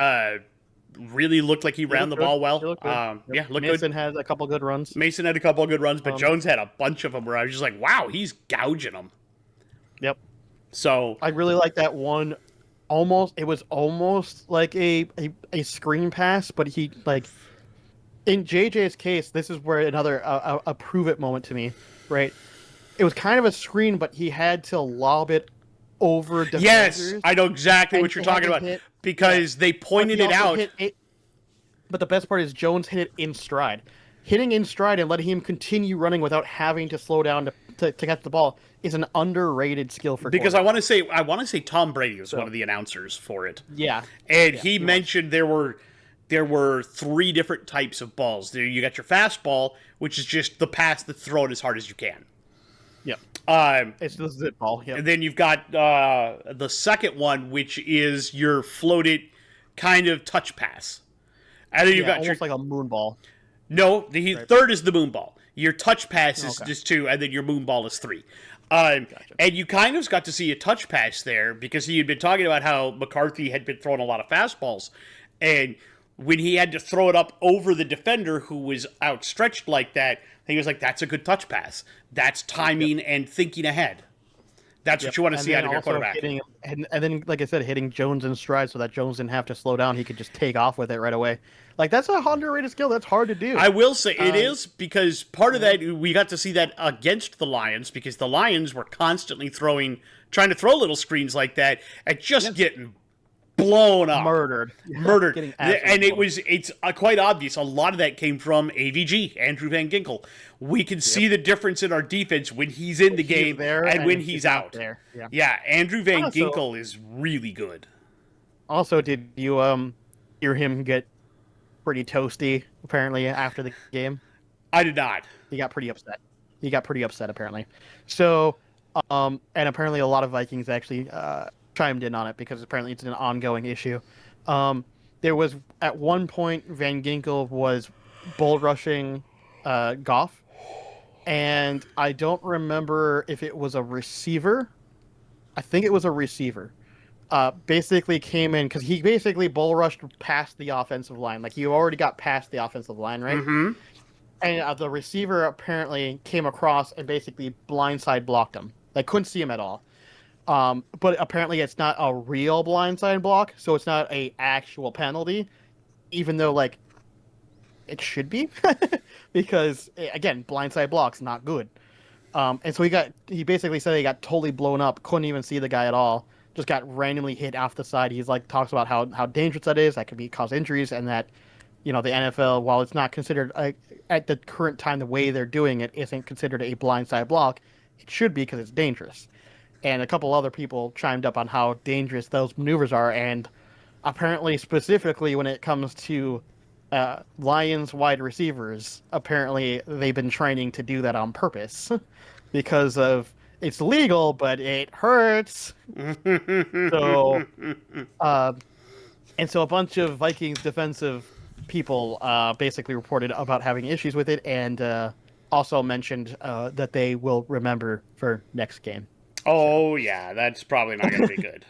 really looked like he ran the ball well. Yeah, looked good. Mason had a couple good runs. But Jones had a bunch of them where I was just like, wow, he's gouging them. Yep. So I really like that one. It was almost like a screen pass, but he, like, in JJ's case, this is where another a prove it moment to me, right? It was kind of a screen, but he had to lob it over defenders. Yes, I know exactly what you're talking about, because they pointed it out. But the best part is Jones hit it in stride. hitting in stride and letting him continue running without having to slow down to catch the ball is an underrated skill for Because quarterbacks. I want to say Tom Brady was one of the announcers for it. Yeah. And Yeah, he was. mentioned there were 3 different types of balls. There you got your fastball, which is just the pass that's thrown as hard as you can. Yep. Um, It's the zip ball. Yep. and then you've got the second one, which is your floated kind of touch pass. And then you've got almost like a moon ball. No, the third is the moon ball. Your touch pass is Okay. just 2, and then your moon ball is 3. Gotcha. And you kind of got to see a touch pass there because he had been talking about how McCarthy had been throwing a lot of fastballs. And when he had to throw it up over the defender who was outstretched like that, he was like, that's a good touch pass. That's timing and thinking ahead. That's what you want to see out of your quarterback. And then, like I said, hitting Jones in stride so that Jones didn't have to slow down. He could just take off with it right away. Like, that's a underrated skill. That's hard to do. I will say it is, because part of that, we got to see that against the Lions, because the Lions were constantly trying to throw little screens like that and just getting blown up. Murdered. Getting and it's quite obvious. A lot of that came from AVG, Andrew Van Ginkel. We can see the difference in our defense when he's in the game and when he's out. There. Yeah, Andrew Van Ginkel is really good. Also, did you hear him get pretty toasty, apparently, after the game? I did not. He got pretty upset, apparently. So, and apparently a lot of Vikings actually chimed in on it because apparently it's an ongoing issue. There was, at one point, Van Ginkel was bull rushing Goff, and I don't remember if it was a receiver. I think it was a receiver. Basically came in because he basically bull rushed past the offensive line. Like, you already got past the offensive line, right? Mm-hmm. And the receiver apparently came across and basically blindside blocked him. Like, couldn't see him at all. But apparently it's not a real blindside block, so it's not a actual penalty, even though, like, it should be. Because, again, blindside block's not good. And so he basically said he got totally blown up, couldn't even see the guy at all, just got randomly hit off the side. He's like, talks about how dangerous that is, that could cause injuries, and that, the NFL, while it's not considered, at the current time, the way they're doing it isn't considered a blindside block, it should be because it's dangerous. And a couple other people chimed up on how dangerous those maneuvers are, and apparently specifically when it comes to Lions wide receivers, apparently they've been training to do that on purpose because of it's legal, but it hurts. So, and so a bunch of Vikings defensive people basically reported about having issues with it, and also mentioned that they will remember for next game. Oh, yeah, that's probably not going to be good.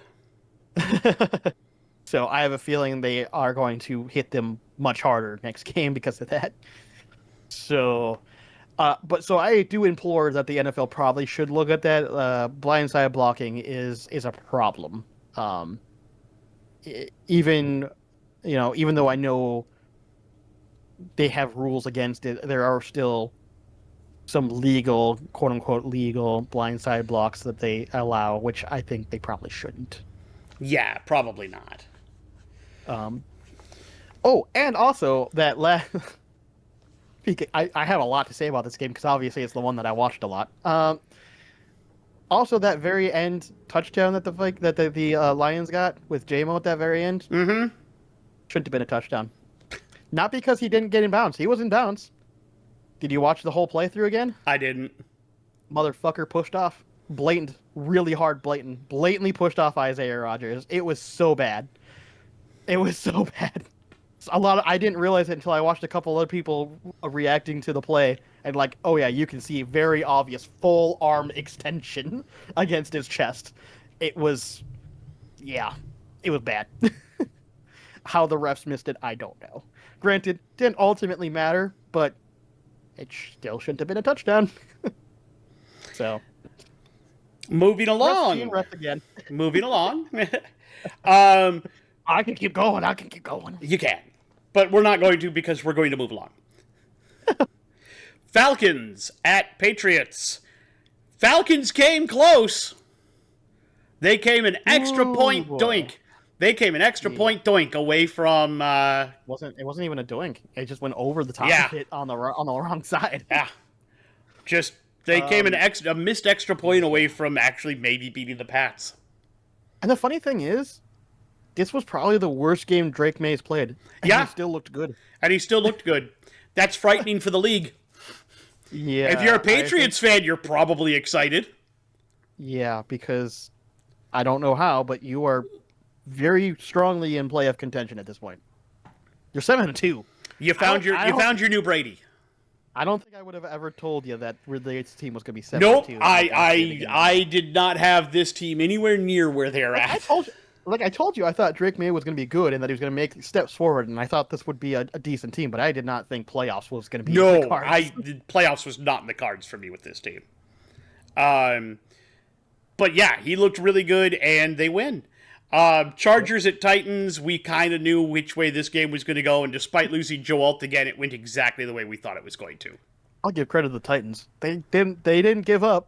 So I have a feeling they are going to hit them much harder next game because of that. So, so I do implore that the NFL probably should look at that. Blindside blocking is a problem. Even though I know they have rules against it, there are still some legal, quote unquote, legal blindside blocks that they allow, which I think they probably shouldn't. Yeah, probably not. And also that I have a lot to say about this game because obviously it's the one that I watched a lot. Also, that very end touchdown that the Lions got with J-Mo at that very end, shouldn't have been a touchdown. Not because he didn't get in bounds. He was in bounds. Did you watch the whole playthrough again? I didn't. Motherfucker pushed off. Blatantly pushed off Isaiah Rodgers. It was so bad. I didn't realize it until I watched a couple other people reacting to the play, and like, oh yeah, you can see very obvious full arm extension against his chest. It was bad. How the refs missed it, I don't know. Granted, didn't ultimately matter, but it still shouldn't have been a touchdown. So, moving along. Ref again. Moving along. I can keep going. You can. But we're not going to because we're going to move along. Falcons at Patriots. Falcons came close. They came an extra point doink They came an extra point doink away from. It wasn't even a doink. It just went over the top of it on the wrong side. Yeah. Just they came a missed extra point away from actually maybe beating the Pats. And the funny thing is, this was probably the worst game Drake May's played. And he still looked good. And he still looked good. That's frightening for the league. Yeah. If you're a Patriots fan, you're probably excited. Yeah, because I don't know how, but you are very strongly in playoff contention at this point. You're 7-2. You found your new Brady. I don't think I would have ever told you that this team was going to be 7-2. Nope, I did not have this team anywhere near where they're at. I told you, I thought Drake May was going to be good and that he was going to make steps forward, and I thought this would be a decent team, but I did not think playoffs was going to be in the cards. Playoffs was not in the cards for me with this team. But yeah, he looked really good, and they win. Chargers at Titans, we kind of knew which way this game was going to go, and despite losing Joe Alt again, it went exactly the way we thought it was going to. I'll give credit to the Titans. They didn't give up.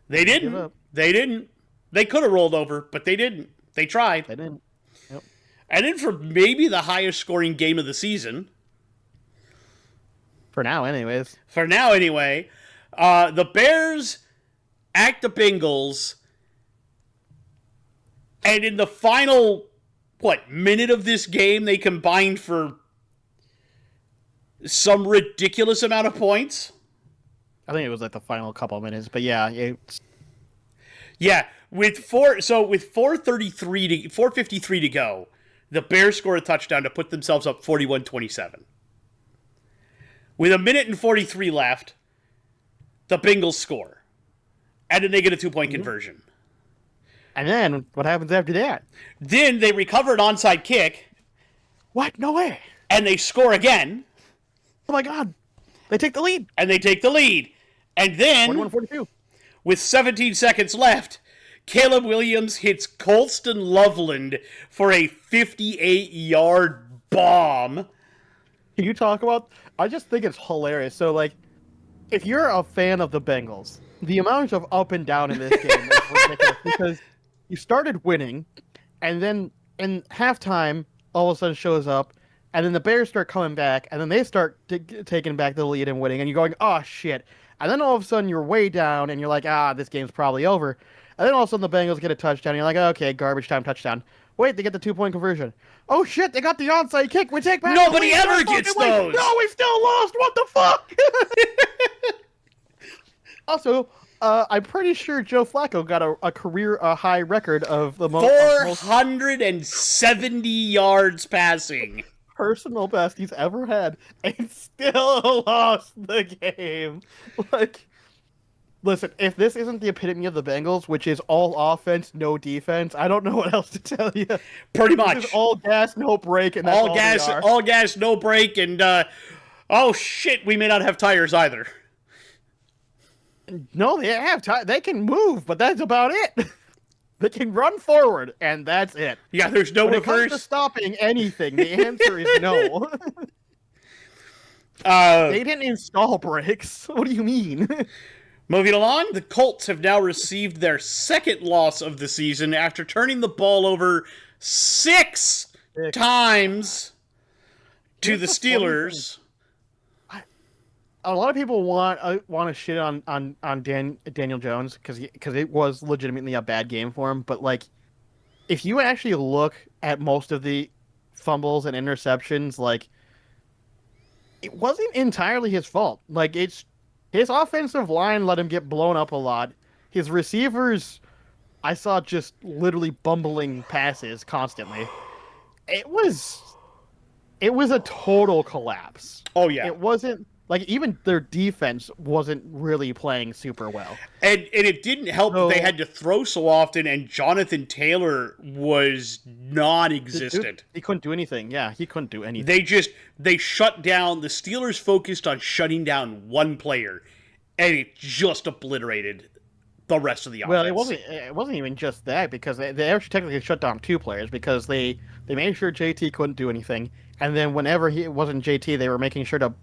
They didn't. They could have rolled over, but they didn't. They tried. They didn't. Yep. And then for maybe the highest scoring game of the season. For now, anyways. The Bears at the Bengals. And in the final, minute of this game, they combined for some ridiculous amount of points? I think it was like the final couple of minutes, but yeah. With 4:53 to go, the Bears score a touchdown to put themselves up 41-27. With a minute and 43 left, the Bengals score. And then they get a 2-point conversion. And then, what happens after that? Then they recover an onside kick. What? No way. And they score again. Oh my god. They take the lead. And then, 41-42. With 17 seconds left, Caleb Williams hits Colston Loveland for a 58-yard bomb. Can you talk about... I just think it's hilarious. So, if you're a fan of the Bengals, the amount of up and down in this game is ridiculous because you started winning, and then in halftime, all of a sudden shows up, and then the Bears start coming back, and then they start taking back the lead and winning, and you're going, oh, shit. And then all of a sudden, you're way down, and you're like, this game's probably over. And then all of a sudden, the Bengals get a touchdown, and you're like, okay, garbage time touchdown. Wait, they get the 2-point conversion. Oh, shit, they got the onside kick. We take back Nobody ever gets those. No, we still lost. What the fuck? Also, I'm pretty sure Joe Flacco got a career high record of the most 470 yards passing. Personal best he's ever had, and still lost the game. Listen, if this isn't the epitome of the Bengals, which is all offense, no defense, I don't know what else to tell you. Pretty much. This is all gas, no brake, and that's all gas, no brake, and oh shit, we may not have tires either. No, they have tires. They can move, but that's about it. They can run forward, and that's it. Yeah, there's no when reverse. It comes to stopping anything, the answer is no. They didn't install brakes. What do you mean? Moving along, the Colts have now received their second loss of the season after turning the ball over six times to the Steelers. A lot of people want to shit on Daniel Jones because it was legitimately a bad game for him. But if you actually look at most of the fumbles and interceptions, it wasn't entirely his fault. It's his offensive line let him get blown up a lot. His receivers, I saw just literally bumbling passes constantly. It was a total collapse. Oh yeah, it wasn't. Even their defense wasn't really playing super well. And it didn't help that they had to throw so often, and Jonathan Taylor was non-existent. He couldn't do anything. Yeah, he couldn't do anything. They shut down, the Steelers focused on shutting down one player, and it just obliterated the rest of the offense. Well, it wasn't even just that, because they actually technically shut down two players, because they made sure JT couldn't do anything. And then whenever it wasn't JT, they were making sure to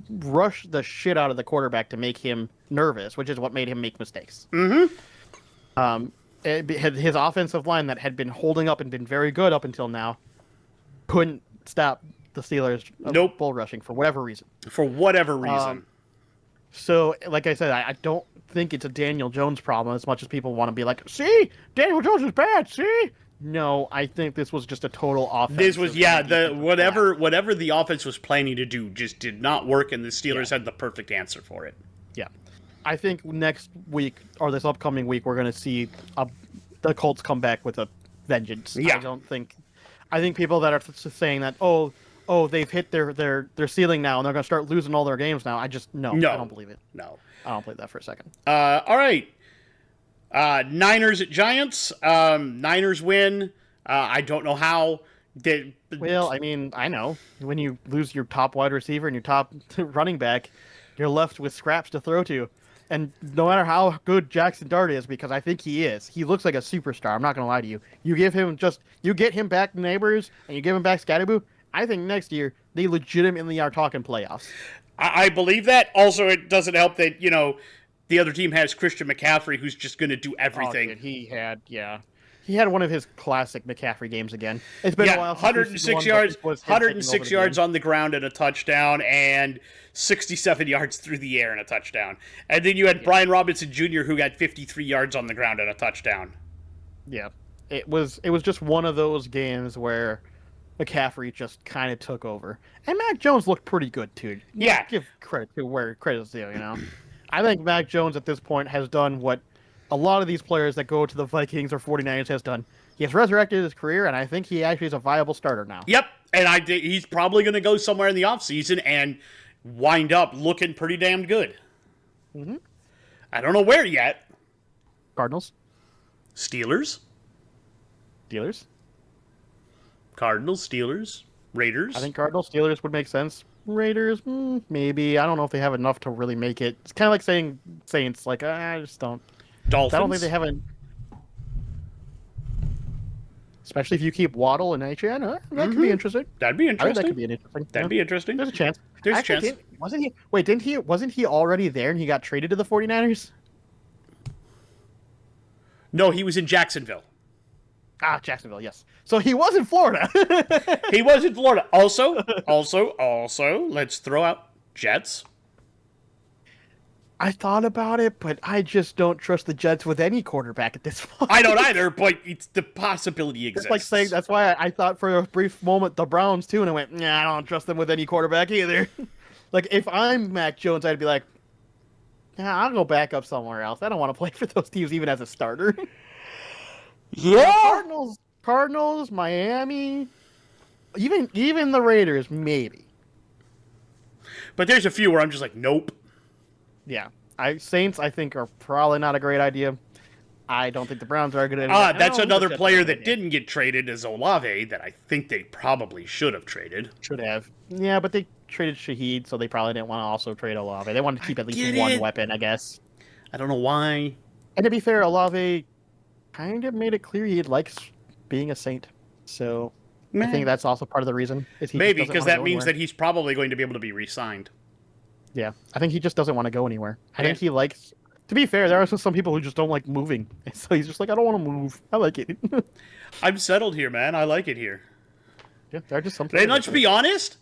rush the shit out of the quarterback to make him nervous, which is what made him make mistakes. Mm-hmm. his offensive line that had been holding up and been very good up until now couldn't stop the Steelers Nope. bull rushing for whatever reason. For whatever reason. So, like I said, I don't think it's a Daniel Jones problem as much as people want to be like, see, Daniel Jones is bad, see? No, I think this was just a total offense. This was, whatever the offense was planning to do just did not work, and the Steelers had the perfect answer for it. Yeah. I think next week, or this upcoming week, we're going to see the Colts come back with a vengeance. Yeah. I think people that are saying that, oh, they've hit their ceiling now and they're going to start losing all their games now. I don't believe it. No. I don't believe that for a second. All right. Niners at Giants. Niners win. I don't know how. Well, I mean, I know. When you lose your top wide receiver and your top running back, you're left with scraps to throw to. And no matter how good Jackson Dart is, because I think he is, he looks like a superstar. I'm not going to lie to you. You get him back Neighbors and you give him back Scatterboo, I think next year they legitimately are talking playoffs. I believe that. Also, it doesn't help that, the other team has Christian McCaffrey, who's just going to do everything. Oh, dude, he had one of his classic McCaffrey games again. It's been a while. 106 yards, 106 yards on the ground and a touchdown, and 67 yards through the air and a touchdown. And then you had Brian Robinson Jr., who got 53 yards on the ground and a touchdown. Yeah, it was just one of those games where McCaffrey just kind of took over, and Mac Jones looked pretty good too. Yeah, give credit to where credit's due. I think Mac Jones at this point has done what a lot of these players that go to the Vikings or 49ers has done. He has resurrected his career, and I think he actually is a viable starter now. Yep, and he's probably going to go somewhere in the offseason and wind up looking pretty damn good. Mm-hmm. I don't know where yet. Cardinals? Steelers? Cardinals, Steelers, Raiders. I think Cardinals, Steelers would make sense. Raiders, maybe. I don't know if they have enough to really make it. It's kind of like saying Saints. Like, I just don't. Dolphins. I don't think they have especially if you keep Waddle and HN. That could be interesting. That'd be interesting. I think that could be interesting. That'd be interesting. There's a chance. There's a chance. Wasn't he already there and he got traded to the 49ers? No, he was in Jacksonville. Jacksonville, yes. So he was in Florida. He was in Florida. Also, let's throw out Jets. I thought about it, but I just don't trust the Jets with any quarterback at this point. I don't either, but the possibility exists. It's like saying, that's why I thought for a brief moment the Browns too, and I went, nah, I don't trust them with any quarterback either. Like, if I'm Mac Jones, I'd be like, yeah, I'll go back up somewhere else. I don't want to play for those teams even as a starter. Yeah. Cardinals, Miami, even the Raiders, maybe. But there's a few where I'm just like, nope. Yeah. Saints, I think, are probably not a great idea. I don't think the Browns are a good idea. That's another player that didn't get traded is Olave that I think they probably should have traded. Should have. Yeah, but they traded Shaheed, so they probably didn't want to also trade Olave. They wanted to keep at least one weapon, I guess. I don't know why. And to be fair, Olave kind of made it clear he likes being a Saint. So I think that's also part of the reason. Maybe, because that means that he's probably going to be able to be re-signed. Yeah, I think he just doesn't want to go anywhere. I think he likes... To be fair, there are some people who just don't like moving. So he's just like, I don't want to move. I like it. I'm settled here, man. I like it here. Yeah, there are just some people. And let's be honest,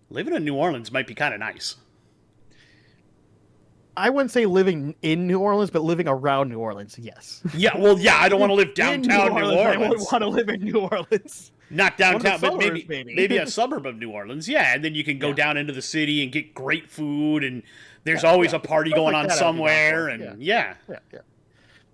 living in New Orleans might be kind of nice. I wouldn't say living in New Orleans, but living around New Orleans, yes. Yeah, well, yeah, I don't want to live downtown New Orleans. I would want to live in New Orleans. Not downtown, but maybe a suburb of New Orleans. Yeah, and then you can go down into the city and get great food, and there's always a party going on somewhere, and yeah.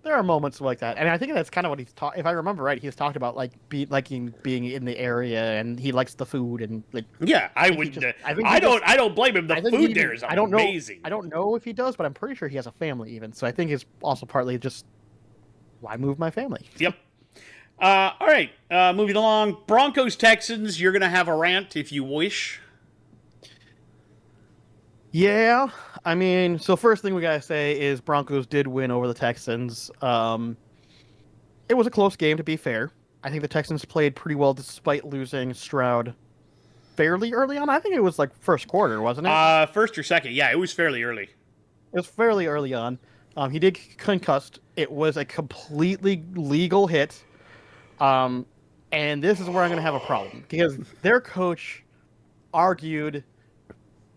There are moments like that, and I think that's kind of what he's talked. If I remember right, he's talked about liking being in the area, and he likes the food, and like. Yeah, I would. I don't blame him. The food there is amazing. I don't know if he does, but I'm pretty sure he has a family even. So I think it's also partly just why move my family. Yep. All right, moving along. Broncos Texans. You're gonna have a rant if you wish. Yeah, I mean, so first thing we gotta say is Broncos did win over the Texans. It was a close game, to be fair. I think the Texans played pretty well despite losing Stroud fairly early on. I think it was like first quarter, wasn't it? First or second. Yeah, it was fairly early. It was fairly early on. He did get concussed. It was a completely legal hit. And this is where I'm going to have a problem because their coach argued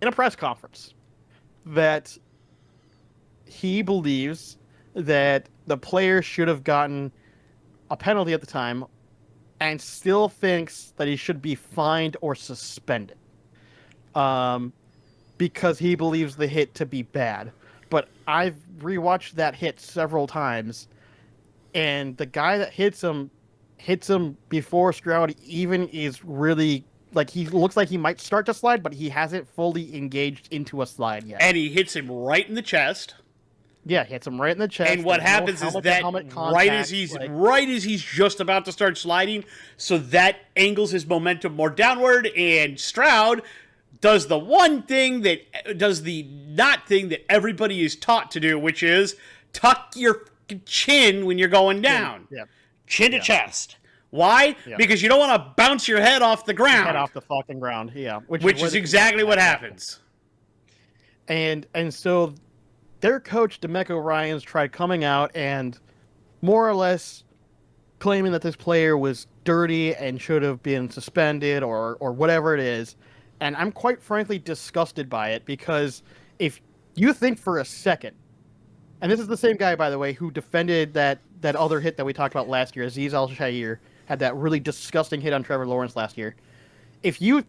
in a press conference that he believes that the player should have gotten a penalty at the time and still thinks that he should be fined or suspended because he believes the hit to be bad. But I've rewatched that hit several times, and the guy that hits him before Stroud even is really, like, he looks like he might start to slide, but he hasn't fully engaged into a slide yet. And he hits him right in the chest. Yeah, he hits him right in the chest. And what happens is that right as he's just about to start sliding, so that angles his momentum more downward, and Stroud does the not thing that everybody is taught to do, which is tuck your chin when you're going down. Yeah. Chin to chest. Why? Yeah. Because you don't want to bounce your head off the ground. Head off the fucking ground, yeah. Which is exactly what happens. And so their coach, DeMeco Ryans, tried coming out and more or less claiming that this player was dirty and should have been suspended or whatever it is. And I'm quite frankly disgusted by it because if you think for a second, and this is the same guy, by the way, who defended that other hit that we talked about last year, Aziz Al-Shaair, had that really disgusting hit on Trevor Lawrence last year. If you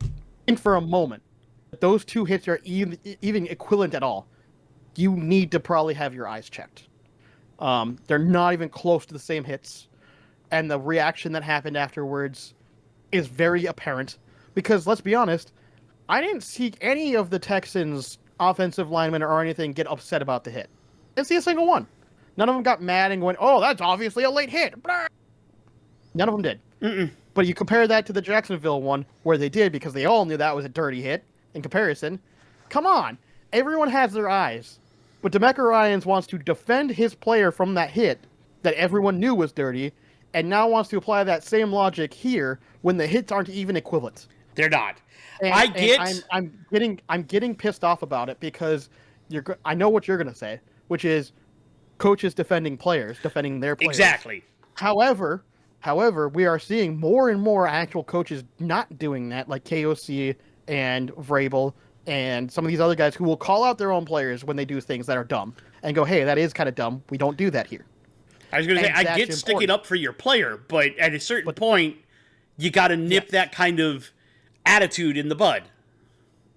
think for a moment that those two hits are even equivalent at all, you need to probably have your eyes checked. They're not even close to the same hits. And the reaction that happened afterwards is very apparent. Because, let's be honest, I didn't see any of the Texans' offensive linemen or anything get upset about the hit. I didn't see a single one. None of them got mad and went, oh, that's obviously a late hit. Blah. None of them did. Mm-mm. But you compare that to the Jacksonville one, where they did, because they all knew that was a dirty hit in comparison. Come on. Everyone has their eyes. But DeMeco Ryans wants to defend his player from that hit that everyone knew was dirty, and now wants to apply that same logic here when the hits aren't even equivalent. They're not. I'm getting pissed off about it because I know what you're going to say, which is coaches defending players, defending their players. Exactly. However, we are seeing more and more actual coaches not doing that, like KOC and Vrabel and some of these other guys who will call out their own players when they do things that are dumb and go, hey, that is kind of dumb. We don't do that here. I was going to say, I get sticking up for your player, but at a certain point, you got to nip that kind of attitude in the bud.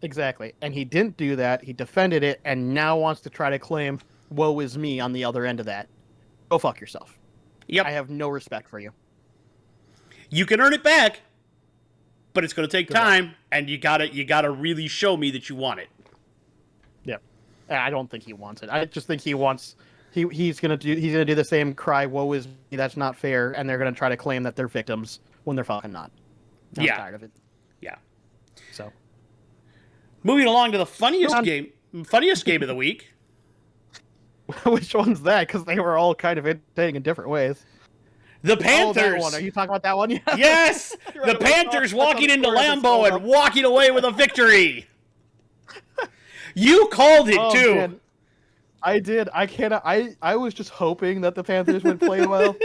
Exactly. And he didn't do that. He defended it and now wants to try to claim, woe is me on the other end of that. Go fuck yourself. Yep. I have no respect for you. You can earn it back, but it's going to take time, and you gotta really show me that you want it. Yeah. I don't think he wants it. I just think he wants... He's gonna do the same cry, woe is me, that's not fair, and they're gonna try to claim that they're victims when they're fucking not. I'm tired of it. Yeah. So, moving along to the funniest game of the week. Which one's that? Because they were all kind of entertaining in different ways. The Panthers. Oh, that one. Are you talking about that one? Yeah. Yes. The Panthers walking into Lambeau and walking away with a victory. You called it too. Man. I did. I was just hoping that the Panthers would play well.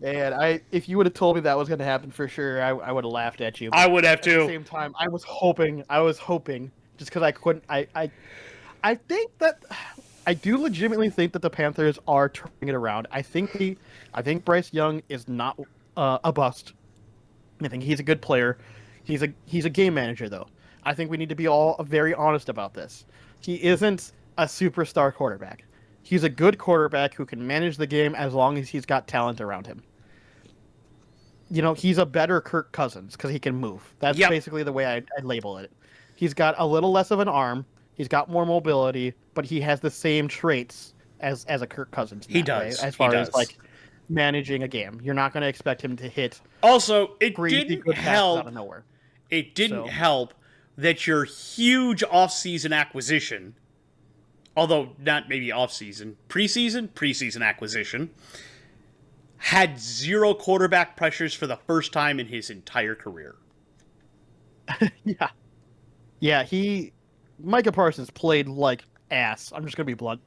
And if you would have told me that was going to happen for sure, I would have laughed at you. I would have too. At the same time, I was hoping just because I couldn't. I think that I do legitimately think that the Panthers are turning it around. I think Bryce Young is not a bust. I think he's a good player. He's a game manager though. I think we need to be all very honest about this. He isn't a superstar quarterback. He's a good quarterback who can manage the game as long as he's got talent around him. You know, he's a better Kirk Cousins because he can move. That's basically the way I'd label it. He's got a little less of an arm. He's got more mobility, but he has the same traits as a Kirk Cousins. He does. As far as like managing a game, you're not going to expect him to hit. Also, it didn't help. Out of nowhere. It didn't help that your huge off-season acquisition, although not maybe off-season, preseason acquisition, had zero quarterback pressures for the first time in his entire career. Yeah, Micah Parsons played like ass. I'm just going to be blunt.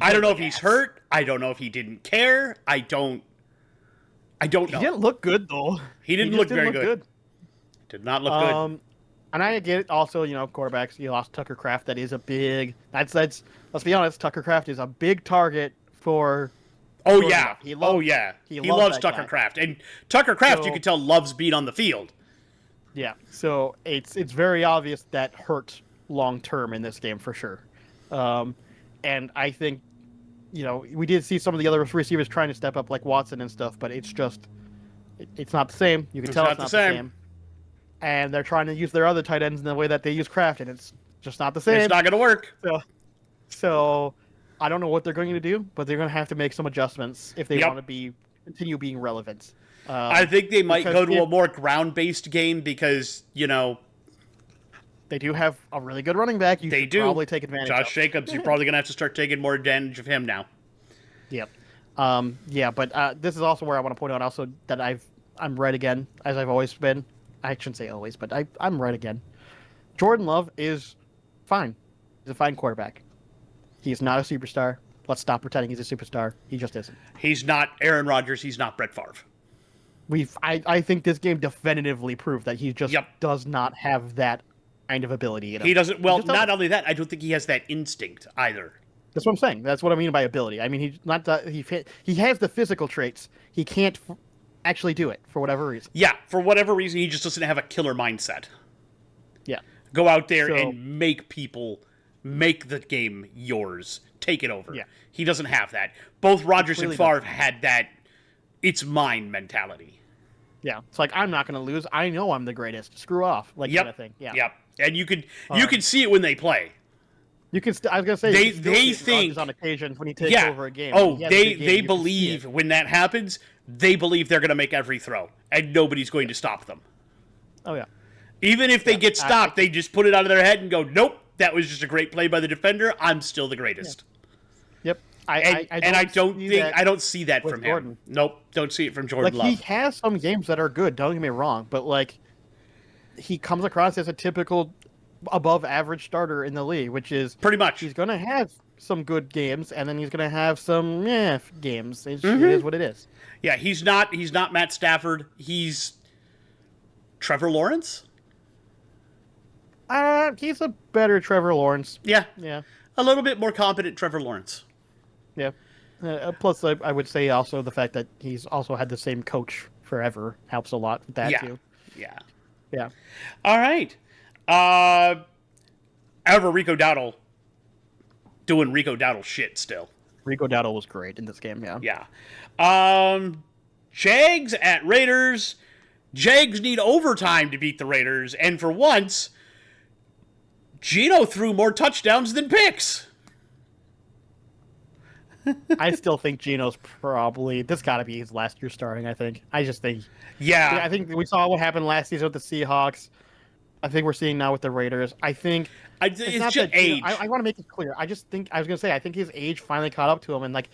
I don't know if he's hurt. I don't know if he didn't care. I don't know. He didn't look good though. He didn't look very good. Did not look good. And I get it. Also, quarterbacks. You lost Tucker Kraft. That is a big. That's. Let's be honest. Tucker Kraft is a big target for. Oh yeah. He loves Tucker Kraft, and Tucker Kraft, you can tell, loves being on the field. Yeah. So it's very obvious that hurt long term in this game for sure. And I think, we did see some of the other receivers trying to step up like Watson and stuff, but it's just, it's not the same. You can tell it's not the same. And they're trying to use their other tight ends in the way that they use Kraft, and it's just not the same. It's not going to work. So I don't know what they're going to do, but they're going to have to make some adjustments if they want to continue being relevant. I think they might go to a more ground-based game because, they do have a really good running back. They do probably take advantage of Josh Jacobs. You're probably going to have to start taking more advantage of him now. Yep. But this is also where I want to point out also that I'm right again, as I've always been. I shouldn't say always, but I'm right again. Jordan Love is fine. He's a fine quarterback. He's not a superstar. Let's stop pretending he's a superstar. He just isn't. He's not Aaron Rodgers. He's not Brett Favre. I think this game definitively proved that he just does not have that kind of ability in him. He doesn't. Well, not only that, I don't think he has that instinct either. That's what I'm saying. That's what I mean by ability. I mean, he has the physical traits. He can't actually do it for whatever reason. Yeah, for whatever reason, he just doesn't have a killer mindset. Yeah. Go out there and make the game yours. Take it over. Yeah. He doesn't have that. Both Rodgers and Favre had that it's mine mentality. Yeah. It's like, I'm not going to lose. I know I'm the greatest. Screw off. Like kind of thing. Yeah. Yep. And you can see it when they play. You can. I was gonna say they think on occasion when he takes over a game. Oh, they believe when that happens. They believe they're going to make every throw, and nobody's going to stop them. Oh yeah. Even if they get stopped, they just put it out of their head and go, "Nope, that was just a great play by the defender. I'm still the greatest." Yeah. Yep. I don't see that from Jordan. him. Nope, don't see it from Jordan Love. He has some games that are good. Don't get me wrong, but he comes across as a typical above average starter in the league, which is pretty much. He's going to have some good games, and then he's going to have some games. It is what it is. Yeah, he's not Matt Stafford. He's Trevor Lawrence. He's a better Trevor Lawrence. Yeah. Yeah. A little bit more competent Trevor Lawrence. Yeah. Plus, I would say also the fact that he's also had the same coach forever helps a lot with that too. Yeah. Yeah. All right. However, Rico Dowdle doing Rico Dowdle shit still. Rico Dowdle was great in this game, yeah. Yeah. Jags at Raiders. Jags need overtime to beat the Raiders, and for once, Geno threw more touchdowns than picks. I still think Geno's this got to be his last year starting, I think. I just think... Yeah. I think we saw what happened last season with the Seahawks. I think we're seeing now with the Raiders. I think... It's just age. I want to make it clear. I think his age finally caught up to him, and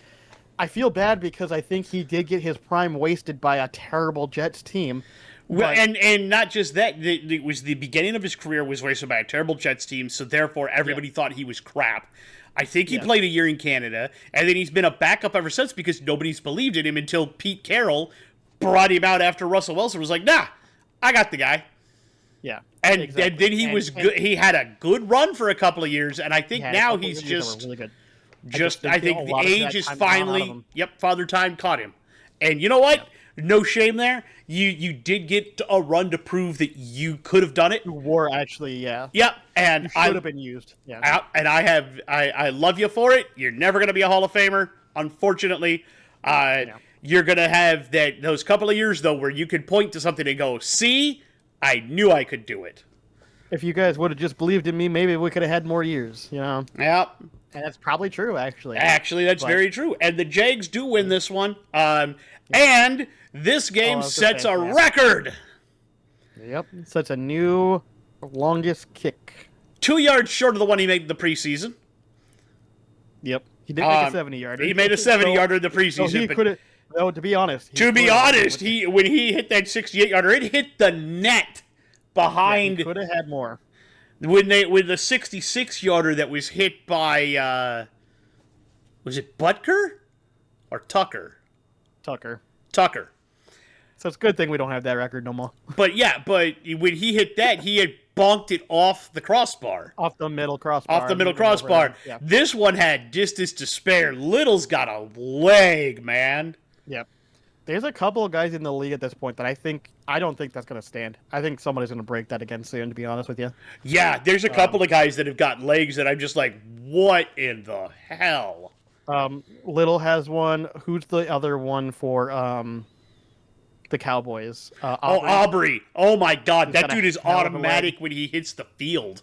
I feel bad because I think he did get his prime wasted by a terrible Jets team. Well, and not just that, it was the beginning of his career was wasted by a terrible Jets team, so therefore everybody thought he was crap. I think he played a year in Canada, and then he's been a backup ever since because nobody's believed in him until Pete Carroll brought him out after Russell Wilson was like, nah, I got the guy. Yeah. And then he was good. He had a good run for a couple of years, and I think now he's just really good. I think the age is finally Father Time caught him. And you know what? No shame there. You did get a run to prove that you could have done it. You were actually, yeah. Yep, and you should have been used. Yeah. And I love you for it. You're never going to be a Hall of Famer, unfortunately. You're going to have those couple of years though where you could point to something and go, "See, I knew I could do it." If you guys would have just believed in me, maybe we could have had more years, Yep. And that's probably true, actually. Actually, that's very true. And the Jags do win this one. And this game sets a record. Yep. Sets a new longest kick. 2 yards short of the one he made in the preseason. Yep. He did make a 70-yarder. He made a 70-yarder in the preseason. So he could have... No, to be honest. When he hit that 68-yarder, it hit the net behind... he could have had more. With the 66-yarder that was hit by Was it Butker or Tucker? Tucker. Tucker. So it's a good thing we don't have that record no more. But when he hit that, he had bonked it off the crossbar. Off the middle crossbar. Off the middle crossbar. Yeah. This one had distance to spare. Little's got a leg, man. Yep. There's a couple of guys in the league at this point that I don't think that's going to stand. I think somebody's going to break that again soon, to be honest with you. Yeah, there's a couple of guys that have got legs that I'm just like, what in the hell? Little has one. Who's the other one for the Cowboys? Aubrey. Oh my God, that dude is hell of a automatic when he hits the field.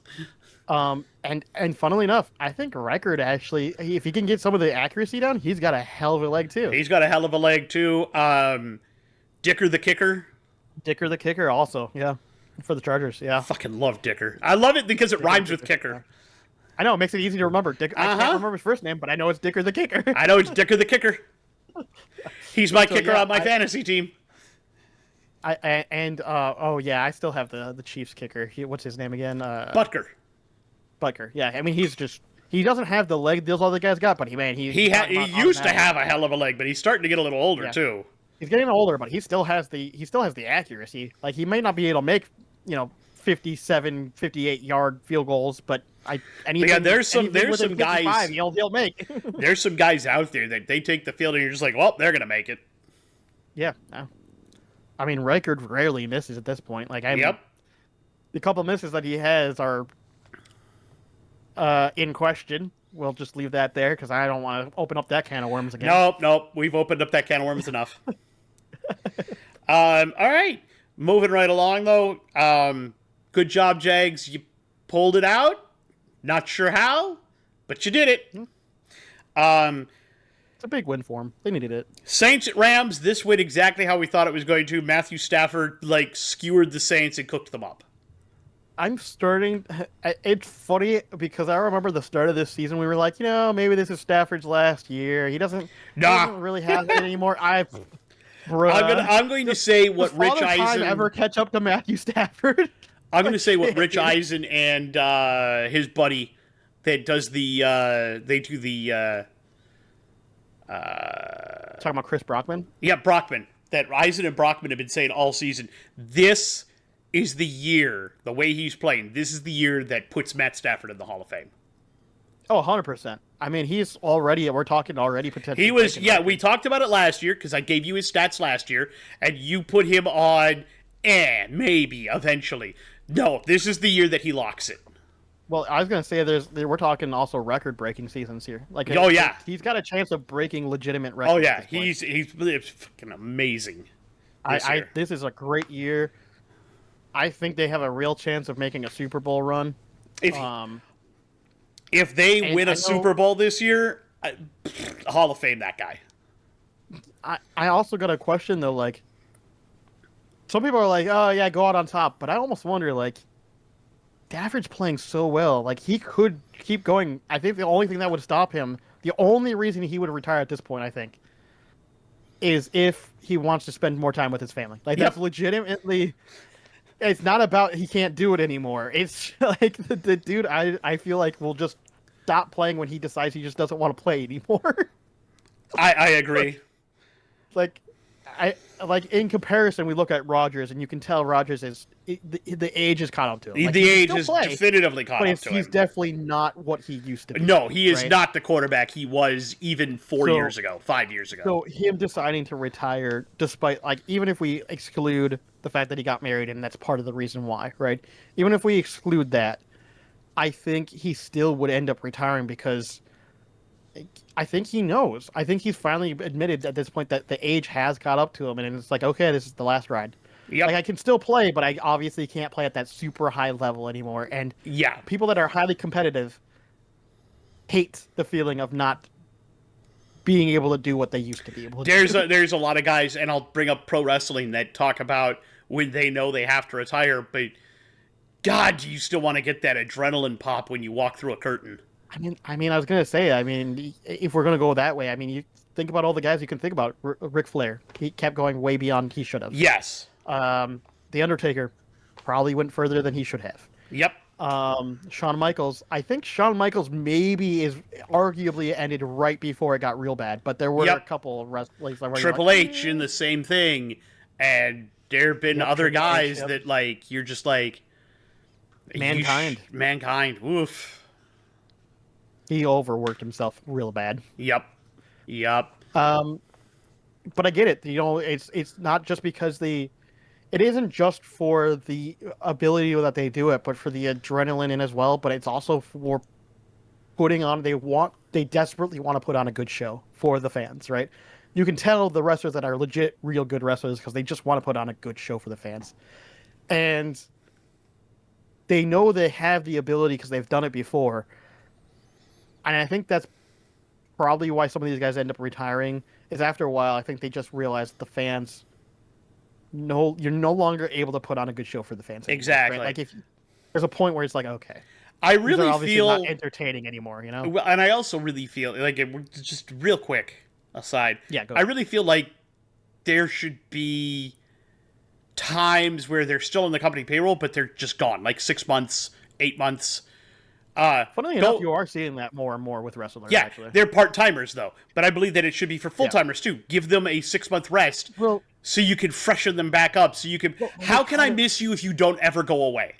And funnily enough, I think Reichard actually, if he can get some of the accuracy down, he's got a hell of a leg too. He's got a hell of a leg too. Dicker the kicker. Dicker the kicker also, yeah, for the Chargers, yeah. I fucking love Dicker. I love it because it rhymes with kicker. I know, it makes it easy to remember. I can't remember his first name, but I know it's Dicker the kicker. I know it's Dicker the kicker. He's my kicker on my fantasy team. I still have the Chiefs kicker. What's his name again? Butker. Butker. Yeah, I mean he doesn't have the leg those other guys got, but he used to have a hell of a leg, but he's starting to get a little older too. He's getting older, but he still has the accuracy. Like he may not be able to make 57, 58-yard field goals, but there's some guys he'll make. There's some guys out there that they take the field and you're just like, well, they're gonna make it. Yeah. I mean, Reichard rarely misses at this point. Yep. The couple misses that he has are in question. We'll just leave that there because I don't want to open up that can of worms again. Nope. We've opened up that can of worms enough. All right. Moving right along, though. Good job, Jags. You pulled it out. Not sure how, but you did it. It's a big win for them. They needed it. Saints at Rams. This went exactly how we thought it was going to. Matthew Stafford, skewered the Saints and cooked them up. I'm starting. It's funny because I remember the start of this season. We were like, maybe this is Stafford's last year. He doesn't really have it anymore. I'm going to say what Rich Eisen ever catch up to Matthew Stafford. I'm going to say what Rich Eisen and his buddy that does talking about Chris Brockman. Yeah, Brockman. That Eisen and Brockman have been saying all season. This is the year, the way he's playing, this is the year that puts Matt Stafford in the Hall of Fame. Oh, 100%. I mean, we're talking already potentially. He was, we talked about it last year because I gave you his stats last year, and you put him on, maybe, eventually. No, this is the year that he locks it. Well, I was going to say we're talking also record-breaking seasons here. He's got a chance of breaking legitimate records. Oh, yeah, he's fucking amazing. This is a great year. I think they have a real chance of making a Super Bowl run. If they win a Super Bowl this year, Hall of Fame that guy. I also got a question, though, some people are like, oh, yeah, go out on top. But I almost wonder, Stafford's playing so well. He could keep going. I think the only thing that would stop him, the only reason he would retire at this point, I think, is if he wants to spend more time with his family. That's legitimately... It's not about he can't do it anymore. It's the dude I feel like will just stop playing when he decides he just doesn't want to play anymore. I agree. In comparison, we look at Rodgers and you can tell Rodgers the age has caught up to him. The age has definitively caught up to him. He's definitely not what he used to be. No, he is not the quarterback he was even 5 years ago. So him deciding to retire, despite even if we exclude the fact that he got married and that's part of the reason why, right? Even if we exclude that, I think he still would end up retiring because I think he knows. I think he's finally admitted at this point that the age has caught up to him, and it's okay, this is the last ride. Yep. I can still play, but I obviously can't play at that super high level anymore. And people that are highly competitive hate the feeling of not being able to do what they used to be able to do. There's a lot of guys, and I'll bring up pro wrestling, that talk about when they know they have to retire, but God, do you still want to get that adrenaline pop when you walk through a curtain? I was going to say, if we're going to go that way, you think about all the guys you can think about. Ric Flair, he kept going way beyond he should have. Yes. The Undertaker probably went further than he should have. Yep. Shawn Michaels. I think Shawn Michaels maybe is arguably ended right before it got real bad, but there were a Yep. couple of wrestlers where you're like, Triple H in the same thing, and there have been Yep, other Triple H, guys yep. that like you're just like Mankind. Mankind. Woof. He overworked himself real bad. Yep. Yep. But I get it. It's not just because it isn't just for the ability that they do it, but for the adrenaline in as well. But it's also for putting on. They desperately want to put on a good show for the fans, right? You can tell the wrestlers that are legit, real good wrestlers because they just want to put on a good show for the fans, and they know they have the ability because they've done it before. And I think that's probably why some of these guys end up retiring. Is after a while, I think they just realize the fans. No, you're no longer able to put on a good show for the fans anymore, Exactly. right? Like if there's a point where it's like, okay, I these are really obviously feel, not entertaining anymore, you know? and I also really feel like just real quick aside. Yeah, go I ahead. really feel like there should be times where they're still in the company payroll, but they're just gone, like 6 months, 8 months. Funnily enough, you are seeing that more and more with wrestlers. Yeah, Actually, they're part timers though, but I believe that it should be for full timers too. Give them a 6 month rest, well, so you can freshen them back up. So you can. How can I miss you if you don't ever go away?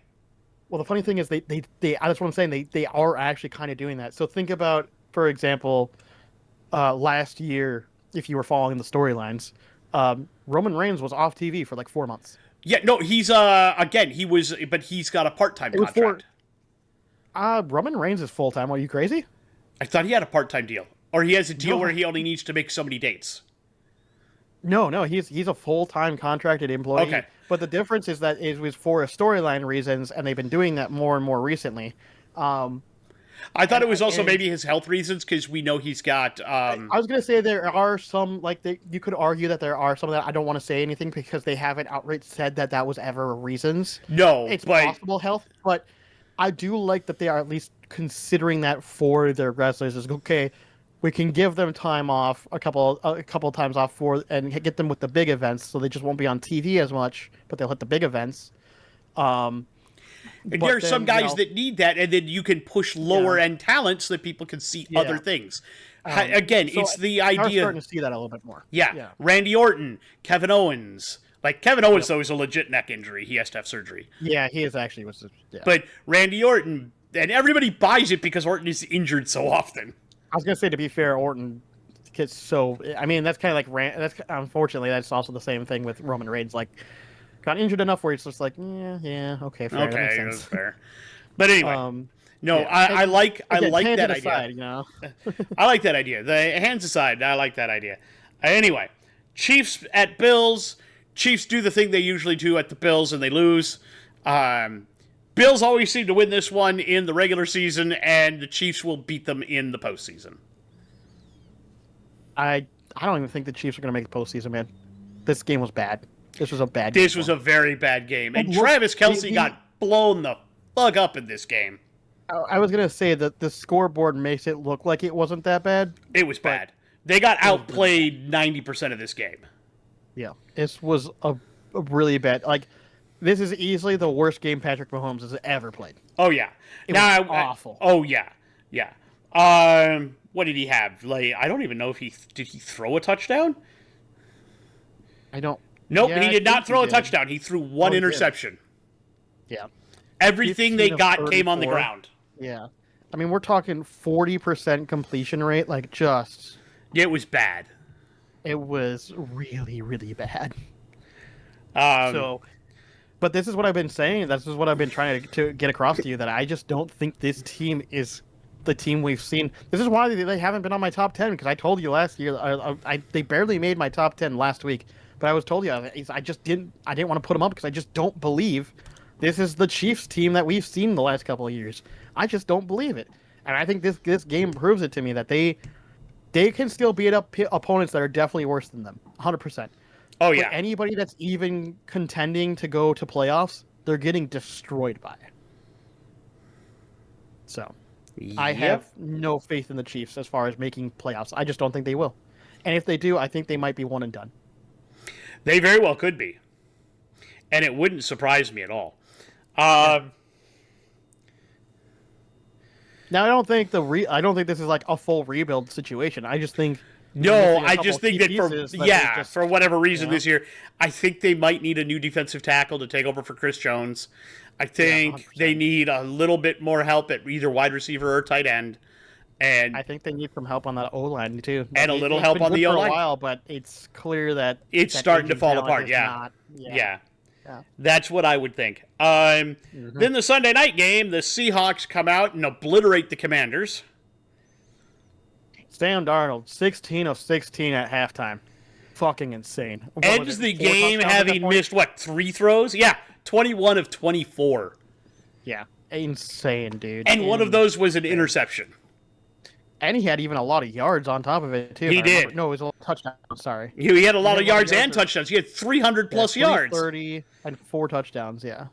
well, the funny thing is, they that's what I'm saying. They are actually kind of doing that. So think about, for example, last year, if you were following the storylines, Roman Reigns was off TV for like 4 months. Yeah, no, he's again he was, but he's got a part time It was contract. Roman Reigns is full time. Are you crazy? I thought he had a part time deal, or he has a deal where he only needs to make so many dates. No, he's a full-time contracted employee. Okay. But the difference is that it was for storyline reasons, and they've been doing that more and more recently. I thought it was also maybe his health reasons because we know he's got. I was gonna say there are some you could argue that there are some that I don't want to say anything because they haven't outright said that was ever reasons. No, It's but possible health, but I do like that they are at least considering that for their wrestlers. Is okay. We can give them time off a couple times off and get them with the big events, so they just won't be on TV as much, but they'll hit the big events. And there are some guys that need that, and then you can push lower end talent so that people can see other things. Again, so it's the I'm idea. starting to see that a little bit more. Yeah. Randy Orton, Kevin Owens. Like Kevin Owens, though, is a legit neck injury. He has to have surgery. Yeah, he is actually Yeah. But Randy Orton, and everybody buys it because Orton is injured so often. I was gonna say, to be fair, Orton gets so. I mean, that's kind of like that's unfortunately that's also the same thing with Roman Reigns. Like, got injured enough where it's just like, yeah, okay, fair, that makes sense. That's fair. But anyway, no, yeah. I like that idea. Aside, you know? I like that idea. The hands aside, I like that idea. Anyway, Chiefs at Bills. Chiefs do the thing they usually do at the Bills, and they lose. Bills always seem to win this one in the regular season, and the Chiefs will beat them in the postseason. I don't even think the Chiefs are going to make the postseason, man. This game was bad. This was a bad game. This was a very bad game. And look, Travis Kelce got blown the fuck up in this game. I was going to say that the scoreboard makes it look like it wasn't that bad. It was bad. They got outplayed 90% of this game. Yeah. This was a really bad... Like, this is easily the worst game Patrick Mahomes has ever played. Oh, yeah. It was awful. Oh, yeah. Yeah. What did he have? Like, I don't even know if did he throw a touchdown? I don't... Nope, he did not throw a touchdown. He threw one interception. Yeah. Everything they got came on the ground. Yeah. I mean, we're talking 40% completion rate. Like, just... It was bad. It was really, really bad. But this is what I've been saying. This is what I've been trying to get across to you, that I just don't think this team is the team we've seen. This is why they haven't been on my top 10, because I told you last year, they barely made my top 10 last week, but I told you, I didn't want to put them up because I just don't believe this is the Chiefs team that we've seen the last couple of years. I just don't believe it. And I think this game proves it to me that they can still beat up opponents that are definitely worse than them. 100%. Oh, yeah. But anybody that's even contending to go to playoffs, they're getting destroyed by it. So, I have no faith in the Chiefs as far as making playoffs. I just don't think they will. And if they do, I think they might be one and done. They very well could be. And it wouldn't surprise me at all. Now, I don't think this is like a full rebuild situation. I just think they're No, missing a I couple just think key that for pieces they just, for whatever you reason know, this year, I think they might need a new defensive tackle to take over for Chris Jones. I yeah, think they 100%. need a little bit more help at either wide receiver or tight end, and I think they need some help on that O line too. and Like a little it's help been on good the O for a line. while, but it's clear that It's that starting to aging fall talent apart. is Yeah, not. Yeah, yeah. yeah. That's what I would think. Hmm. Then the Sunday night game, the Seahawks come out and obliterate the Commanders. Sam Darnold, 16 of 16 at halftime. Fucking insane. What was Ends it? the 4 game touchdowns at that having point? missed, what, 3 throws? Yeah, 21 of 24. Yeah, insane, dude. And one of those was an Insane. interception. And he had even a lot of yards on top of it too. He if I remember. did. No, it was a touchdown. Sorry. He had a lot had of a lot of yards and yards or- touchdowns. He had 300 Yeah, plus yards. 330 and 4 touchdowns. Yeah.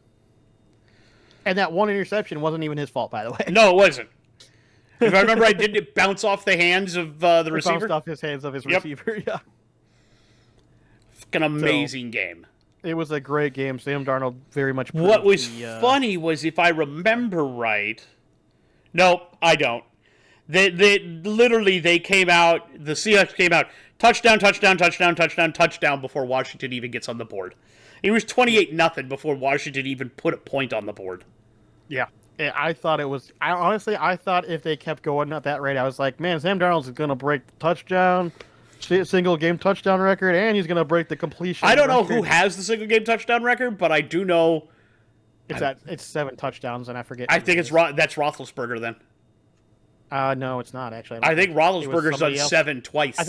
And that one interception wasn't even his fault, by the way. No, it wasn't. If I remember, I didn't it bounce off the hands of the It receiver? bounced off his hands of his Yep. receiver. Yeah. An amazing game. It was a great game. Sam Darnold very much. What was the, funny was, if I remember right, no, I don't. They came out. The Seahawks came out. Touchdown, touchdown, touchdown, touchdown, touchdown before Washington even gets on the board. It was 28-0 before Washington even put a point on the board. Yeah. I thought it was. I thought if they kept going at that rate, I was like, man, Sam Darnold's going to break the single game touchdown record, and he's going to break the completion. I don't know record. who has the single game touchdown record, but I do know. It's 7 touchdowns, and I forget. I who think it it's is. That's Roethlisberger then. No, it's not actually. I think it was Roethlisberger's done somebody else. 7 twice. I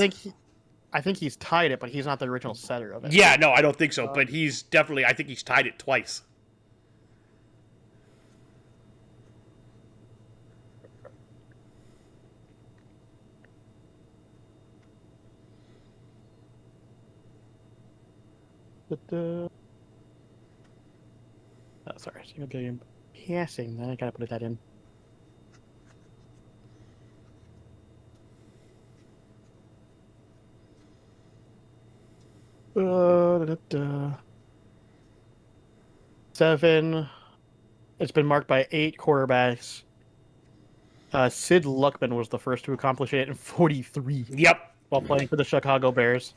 think he's tied it, but he's not the original setter of it. Yeah, no, I don't think so. But he's definitely. I think he's tied it twice. Oh, sorry, single game passing. Then I gotta put that in. Da-da-da. 7. It's been marked by 8 quarterbacks. Sid Luckman was the first to accomplish it in 43 Yep. while playing for the Chicago Bears.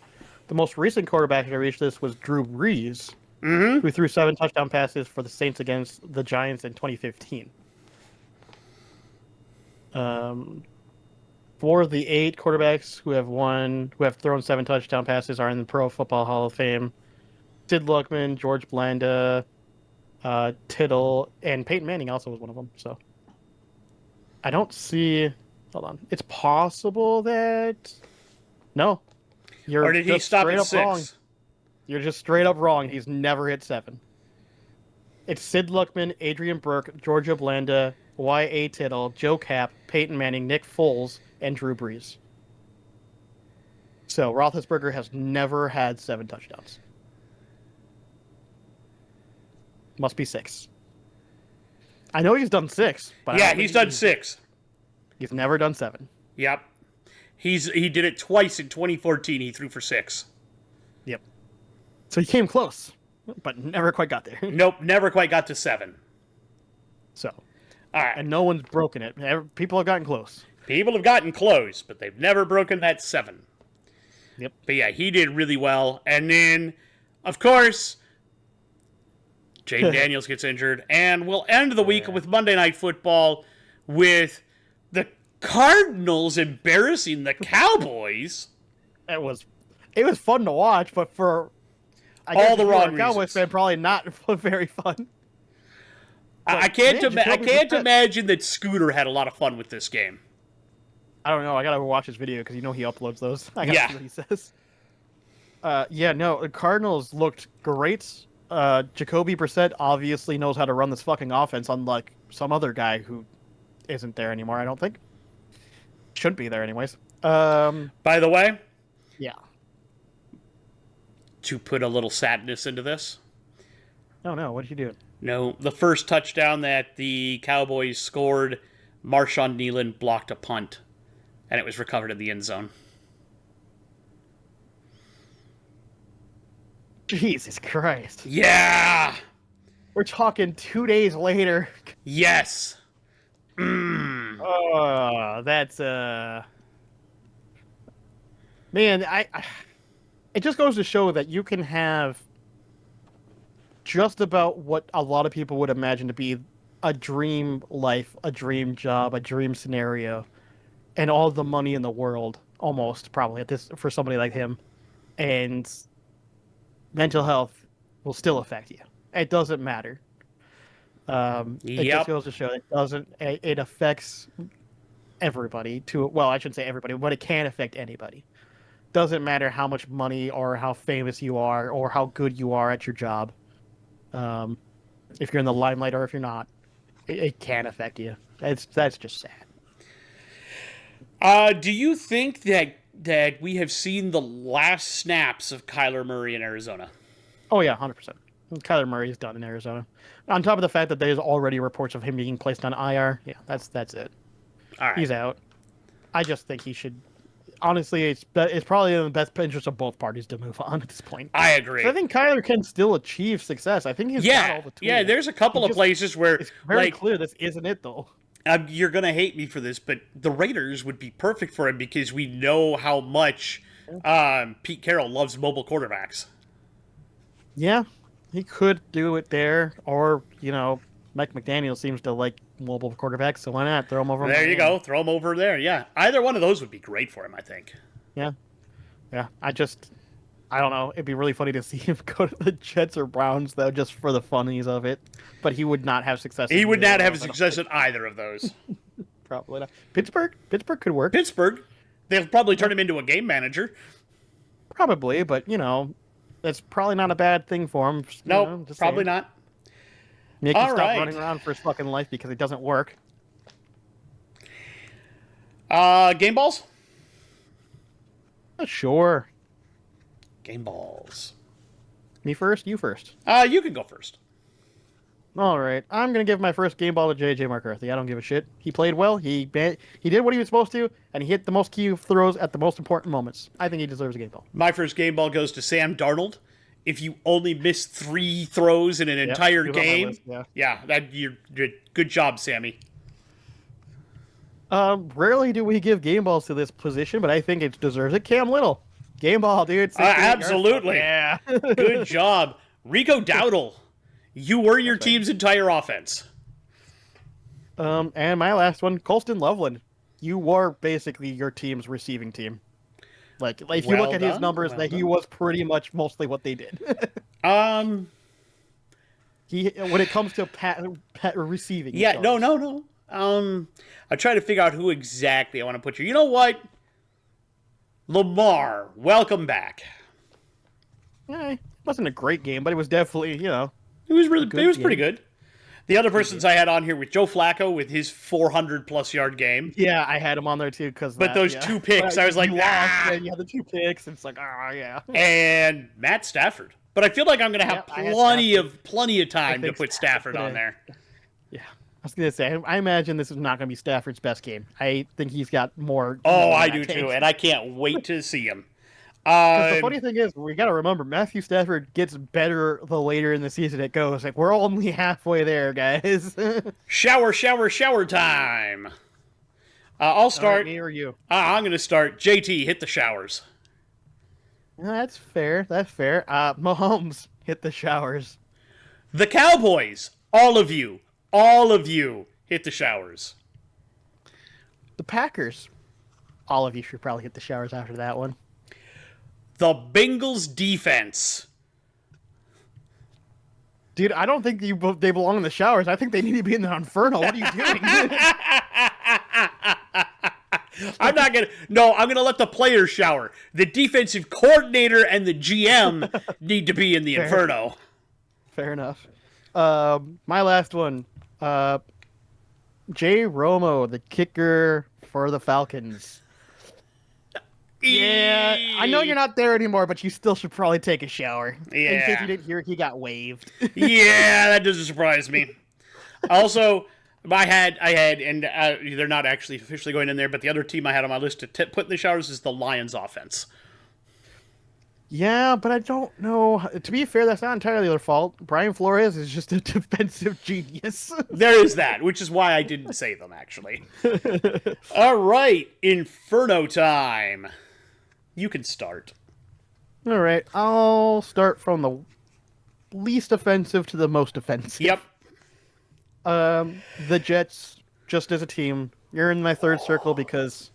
The most recent quarterback to reach this was Drew Brees, who threw 7 touchdown passes for the Saints against the Giants in 2015. 4 of the 8 quarterbacks who have thrown 7 touchdown passes are in the Pro Football Hall of Fame. Sid Luckman, George Blanda, Tittle, and Peyton Manning also was one of them. So I don't see. Hold on. It's possible that no. You're Or did he just stop straight at up 6? wrong. You're just straight up wrong. He's never hit 7. It's Sid Luckman, Adrian Burke, Georgia Blanda, Y.A. Tittle, Joe Kapp, Peyton Manning, Nick Foles, and Drew Brees. So Roethlisberger has never had 7 touchdowns. Must be 6. I know he's done 6, but I Yeah, don't he's think done 6. He's never done 7. Yep. He did it twice in 2014. He threw for 6. Yep. So he came close, but never quite got there. Nope, never quite got to 7. So, All right. and no one's broken it. People have gotten close. People have gotten close, but they've never broken that 7. Yep. But yeah, he did really well. And then, of course, Jaden Daniels gets injured. And we'll end the week with Monday Night Football with the Cardinals embarrassing the Cowboys. It was fun to watch, but for All the wrong a Cowboys reasons. fan, probably not very fun. I can't man, Jacoby Brissett- imagine that Scooter had a lot of fun with this game. I don't know. I gotta watch his video because he uploads those. I gotta Yeah. see what he says. The Cardinals looked great. Jacoby Brissett obviously knows how to run this fucking offense, unlike some other guy who isn't there anymore. I don't think. Shouldn't be there anyways. By the way, Yeah. to put a little sadness into this, Oh no, what did you do? no, the first touchdown that the Cowboys scored, Marshawn Nealon blocked a punt, and it was recovered in the end zone. Jesus Christ. Yeah! We're talking 2 days later. Yes! Oh, That's man. It just goes to show that you can have just about what a lot of people would imagine to be a dream life, a dream job, a dream scenario, and all the money in the world, almost probably at this for somebody like him, and mental health will still affect you. It doesn't matter. It just Yep. goes to show it doesn't. It affects everybody. Well, I shouldn't say everybody, but it can affect anybody. Doesn't matter how much money or how famous you are or how good you are at your job. Um, if you're in the limelight or if you're not, it can affect you. That's just sad. Do you think that we have seen the last snaps of Kyler Murray in Arizona? Oh yeah, 100%. Kyler Murray is done in Arizona. On top of the fact that there's already reports of him being placed on IR, yeah, that's it. All right. He's out. I just think he should. Honestly, it's probably in the best interest of both parties to move on at this point. I agree. So I think Kyler can still achieve success. I think he's got all the tools. Yeah. There's a couple of places where It's very like clear this isn't it though. you're gonna hate me for this, but the Raiders would be perfect for him because we know how much Pete Carroll loves mobile quarterbacks. Yeah, he could do it there, or Mike McDaniel seems to like mobile quarterbacks, so why not throw him over? There you go, throw him over there. Yeah, either one of those would be great for him, I think. Yeah. I don't know. It'd be really funny to see him go to the Jets or Browns, though, just for the funnies of it. But he would not have success. He would not have success in either of those. Probably not. Pittsburgh could work. Pittsburgh, they'll probably turn him into a game manager. Probably, but that's probably not a bad thing for him. No, probably not. He can stop running around for his fucking life because it doesn't work. Game balls? Sure. Game balls. Me first? You first. You can go first. All right. I'm going to give my first game ball to J.J. McCarthy. I don't give a shit. He played well. He did what he was supposed to, and he hit the most key throws at the most important moments. I think he deserves a game ball. My first game ball goes to Sam Darnold. If you only miss 3 throws in an entire game, you're good job, Sammy. Rarely do we give game balls to this position, but I think it deserves it. Cam Little. Game ball, dude. Absolutely. Yeah. Good job. Rico Dowdle. You were your team's entire offense. And my last one, Colston Loveland. You were basically your team's receiving team. Like if you look at his numbers, he was pretty much mostly what they did. When it comes to receiving. Yeah, no. I try to figure out who exactly I want to put here. You know what? Lamar, welcome back. It wasn't a great game, but it was definitely, It was pretty good. The other persons I had on here with Joe Flacco with his 400-plus yard game. Yeah, I had him on there too but those 2 picks, I was like, and you had the 2 picks, and it's like, yeah. And Matt Stafford. But I feel like I'm going to have plenty of time to put Stafford on there. Yeah. I was going to say, I imagine this is not going to be Stafford's best game. I think he's got more. I do too, and I can't wait to see him. The funny thing is, we got to remember, Matthew Stafford gets better the later in the season it goes. Like, we're only halfway there, guys. Shower time. I'll start. Me or you? I'm going to start. JT, hit the showers. That's fair. Mahomes, hit the showers. The Cowboys, all of you, hit the showers. The Packers, all of you should probably hit the showers after that one. The Bengals defense. Dude, I don't think they belong in the showers. I think they need to be in the inferno. What are you doing? I'm going to let the players shower. The defensive coordinator and the GM need to be in the inferno. Fair enough. My last one. Jay Romo, the kicker for the Falcons. Yeah, I know you're not there anymore, but you still should probably take a shower. Yeah. In case you didn't hear it, he got waived. Yeah, that doesn't surprise me. Also, I had, and they're not actually officially going in there, but the other team I had on my list to put in the showers is the Lions offense. Yeah, but I don't know. To be fair, that's not entirely their fault. Brian Flores is just a defensive genius. There is that, which is why I didn't say them, actually. All right, Inferno time. You can start. All right, I'll start from the least offensive to the most offensive. Yep. The Jets, just as a team, you're in my third circle because,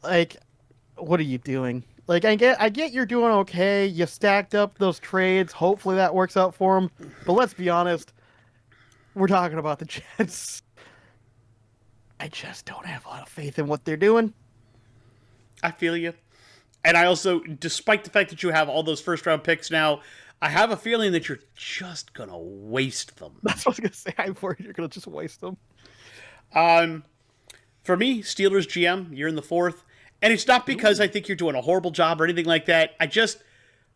like, what are you doing? Like, I get you're doing okay. You stacked up those trades. Hopefully that works out for them. But let's be honest, we're talking about the Jets. I just don't have a lot of faith in what they're doing. I feel you. And I also, despite the fact that you have all those first round picks now, I have a feeling that you're just going to waste them. That's what I was gonna say. I'm worried you're gonna just waste them. For me, Steelers GM, you're in the fourth. And it's not because I think you're doing a horrible job or anything like that.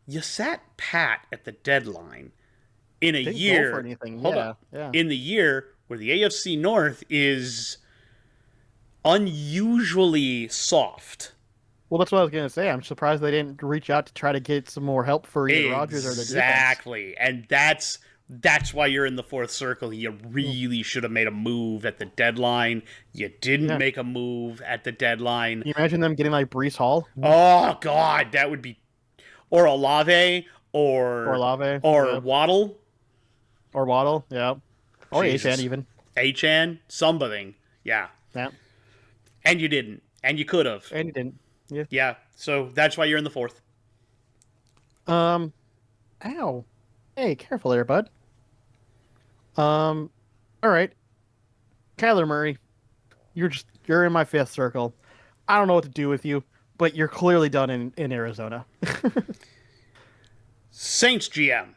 You sat pat at the deadline in a Didn't year. go for anything. Hold Yeah, on. yeah. In the year where the AFC North is unusually soft. Well, that's what I was gonna say. I'm surprised they didn't reach out to try to get some more help for either Rodgers or the defense. Exactly. And that's why you're in the fourth circle. You really should have made a move at the deadline. You didn't make a move at the deadline. Can you imagine them getting like Brees Hall Oh God, that would be or Olave or Olave or Waddle. or Waddle? Yeah, or Jesus. Achan even. Achan, something. Yeah. Yeah, And you didn't. And you could have. and he didn't. Yeah. Yeah. So that's why you're in the fourth. Ow. Hey, careful there, bud. All right. Kyler Murray, you're in my fifth circle. I don't know what to do with you, but you're clearly done in Arizona. Saints GM,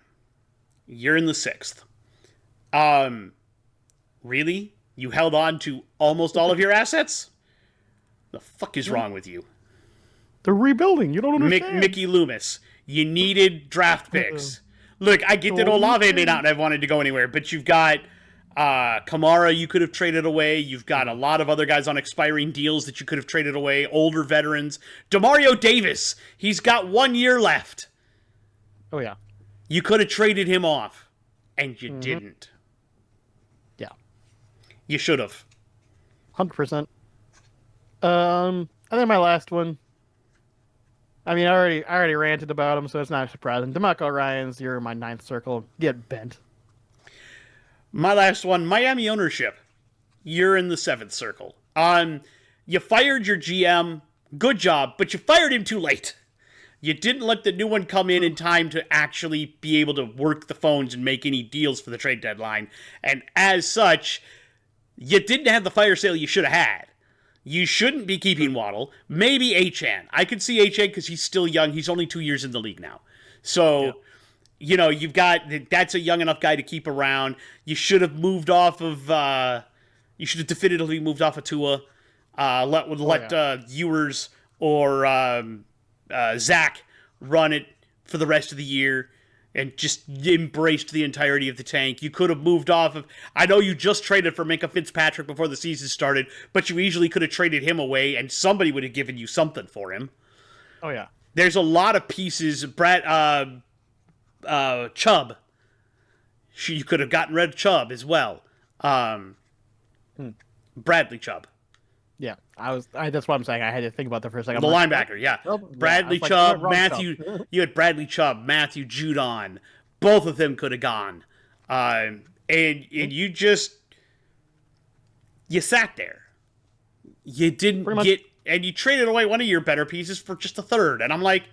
you're in the sixth. Really? You held on to almost all of your assets? The fuck is wrong with you? They're rebuilding. You don't understand. Mickey Loomis, you needed draft picks. Look, I get that Olave may not have wanted to go anywhere, but you've got Kamara you could have traded away. You've got a lot of other guys on expiring deals that you could have traded away, older veterans. Demario Davis, he's got 1 year left. Oh, yeah. You could have traded him off, and you didn't. Yeah. You should have. 100%. And then my last one. I mean, I already ranted about him, so it's not surprising. DeMarco Ryans, you're in my ninth circle. Get bent. My last one, Miami ownership. You're in the seventh circle. You fired your GM. Good job, but you fired him too late. You didn't let the new one come in time to actually be able to work the phones and make any deals for the trade deadline. And as such, you didn't have the fire sale you should have had. You shouldn't be keeping Waddle. Maybe Achan. I could see Achan because he's still young. He's only 2 years in the league now. So, you've got, that's a young enough guy to keep around. You should have moved off of, you should have definitively moved off of Tua. Let Ewers or Zach run it for the rest of the year and just embraced the entirety of the tank. You could have moved off of... I know you just traded for Minka Fitzpatrick before the season started, but you easily could have traded him away and somebody would have given you something for him. Oh, yeah. There's a lot of pieces. Chubb. You could have gotten rid of Chubb as well. Bradley Chubb. Yeah, that's what I'm saying. I had to think about that for a second. The linebacker, yeah. Bradley Chubb, Matthew. you had Bradley Chubb, Matthew Judon. Both of them could have gone. And you sat there. You didn't get, and you traded away one of your better pieces for just a third. And I'm like,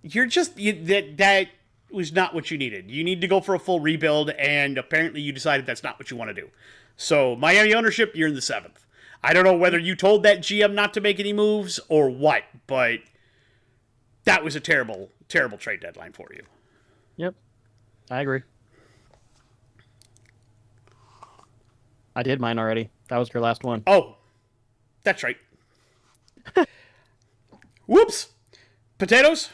that was not what you needed. You need to go for a full rebuild, and apparently you decided that's not what you want to do. So, Miami ownership, you're in the seventh. I don't know whether you told that GM not to make any moves or what, but that was a terrible, terrible trade deadline for you. Yep. I agree. I did mine already. That was your last one. Oh, that's right. Whoops. Potatoes?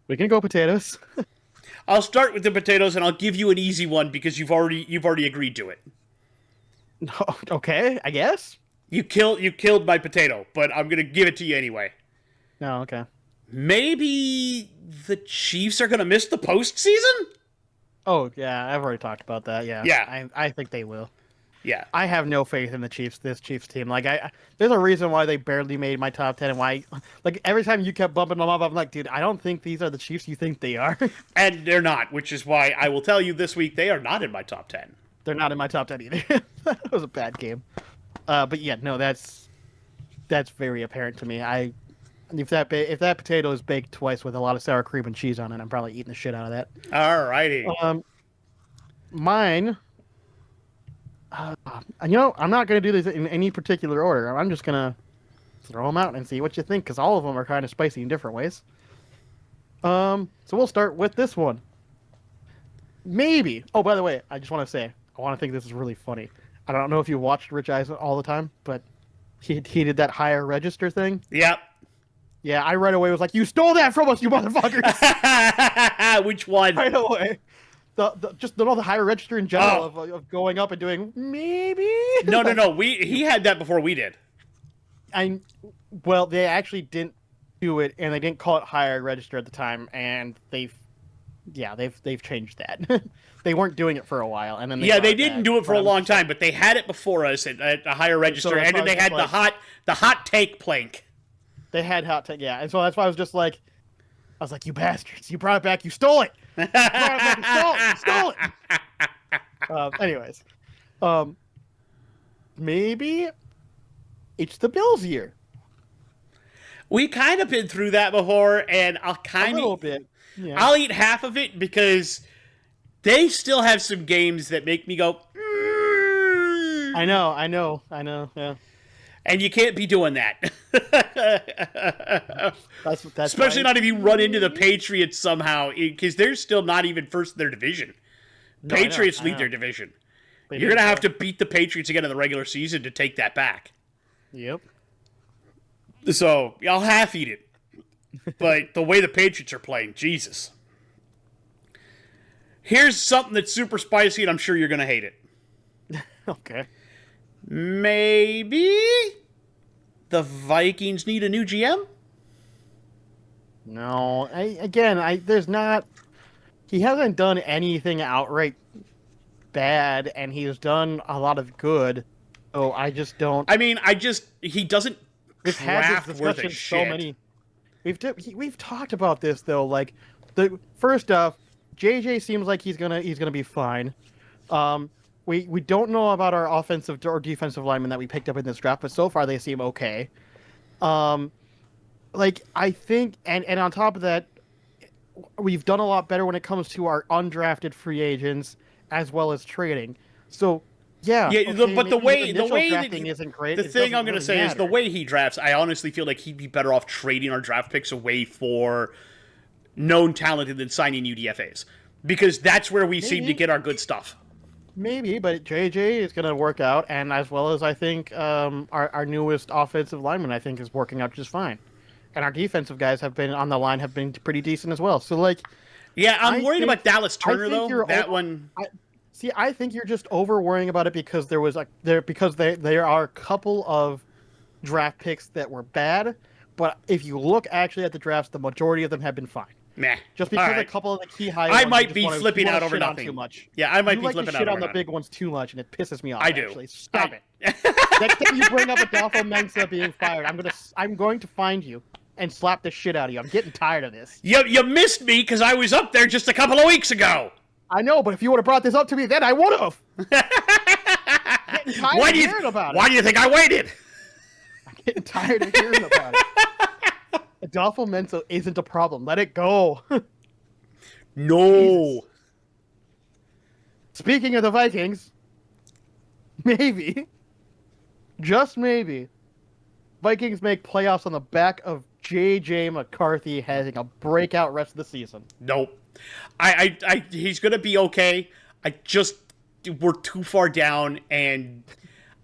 We can go potatoes. I'll start with the potatoes, and I'll give you an easy one because you've already agreed to it. Okay, I guess. You killed my potato, but I'm gonna give it to you anyway. No, okay. maybe the Chiefs are going to miss the postseason? Oh, yeah, I've already talked about that, yeah. Yeah. I think they will. Yeah. I have no faith in this Chiefs team. Like, there's a reason why they barely made my top 10 and why, like, every time you kept bumping them up, I'm like, dude, I don't think these are the Chiefs you think they are. And they're not, which is why I will tell you this week they are not in my top 10. They're not in my top 10 either. That was a bad game. But yeah, no, that's very apparent to me. If that potato is baked twice with a lot of sour cream and cheese on it, I'm probably eating the shit out of that. Alrighty. Mine. I'm not going to do this in any particular order. I'm just going to throw them out and see what you think, because all of them are kind of spicy in different ways. So we'll start with this one. Maybe. Oh, by the way, I just want to say, I want to think this is really funny. I don't know if you watched Rich Eisen all the time, but he did that higher register thing. Yep. Yeah, I right away was like, you stole that from us, you motherfuckers! Which one? Right away. The higher register in general of going up and doing maybe. No. He had that before we did. Well, they actually didn't do it, and they didn't call it higher register at the time, and they've changed that. They weren't doing it for a while, and then they didn't do it for a long time, but they had it before us at a higher register, and then they had the hot take plank. They had hot take, yeah, and so that's why I was like, you bastards, you brought it back, you stole it. You stole it. Anyways, maybe it's the Bills' year. We kind of been through that before, and A little bit. Yeah. I'll eat half of it because they still have some games that make me go. I know. Yeah. And you can't be doing that. That's especially not if you run into the Patriots somehow, because they're still not even first in their division. No, Patriots I lead know. their division. You're going to have to beat the Patriots again in the regular season to take that back. Yep. So, I'll half eat it. But the way the Patriots are playing, Jesus. Here's something that's super spicy, and I'm sure you're going to hate it. Okay. Maybe the Vikings need a new GM? No. He hasn't done anything outright bad, and he's done a lot of good. So I just don't. He doesn't draft worth a shit. We've talked about this though. Like, first off, JJ seems like he's gonna be fine. We don't know about our offensive or defensive linemen that we picked up in this draft, but so far they seem okay. I think, and on top of that, we've done a lot better when it comes to our undrafted free agents as well as trading. So, yeah. But the way drafting isn't great. The thing I'm going to say is the way he drafts, I honestly feel like he'd be better off trading our draft picks away for known talent than signing UDFAs, because that's where we seem to get our good stuff. Maybe, but JJ is going to work out, and as well as I think our newest offensive lineman, I think, is working out just fine. And our defensive guys have been pretty decent as well. So, I'm worried about Dallas Turner, though. I think you're just over worrying about it because there are a couple of draft picks that were bad, but if you look actually at the drafts, the majority of them have been fine. Meh. Just because a couple of the key high I might be flipping out over nothing. Too much. Yeah, I might be flipping out over on the nothing. big ones too much, and it pisses me off. I do. Actually. Stop it. Next time you bring up Adolfo Mensa being fired, I'm going to find you and slap the shit out of you. I'm getting tired of this. You missed me because I was up there just a couple of weeks ago. I know, but if you would have brought this up to me then, I would have. Getting tired of hearing about it. Why do you think I waited? I'm getting tired of hearing about it. Adolfo Mensa isn't a problem. Let it go. No. Jesus. Speaking of the Vikings, maybe, just maybe, Vikings make playoffs on the back of J.J. McCarthy having a breakout rest of the season. Nope. He's going to be okay. We're too far down, and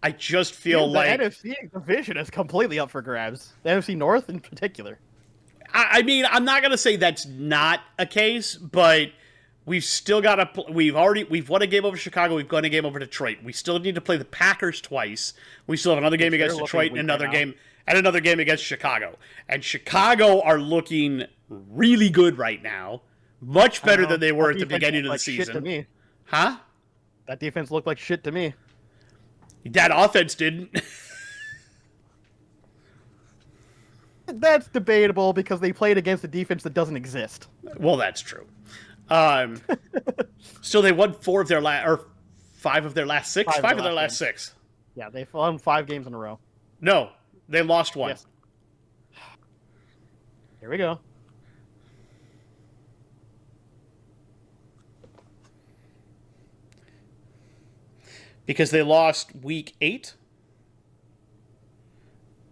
I just feel like... The NFC division is completely up for grabs. The NFC North in particular. I'm not going to say that's not a case, but we've still got to... We've won a game over Chicago. We've won a game over Detroit. We still need to play the Packers twice. We still have another game against Detroit and another game and another game against Chicago. And Chicago are looking really good right now. Much better than they were at the beginning of the season. Shit to me. Huh? That defense looked like shit to me. That offense didn't. That's debatable because they played against a defense that doesn't exist. Well, that's true. Still, they won 5 of their last 6. 5 of their last 6. Yeah, they've won 5 games in a row. No, they lost 1. Yes. Here we go. Because they lost week 8.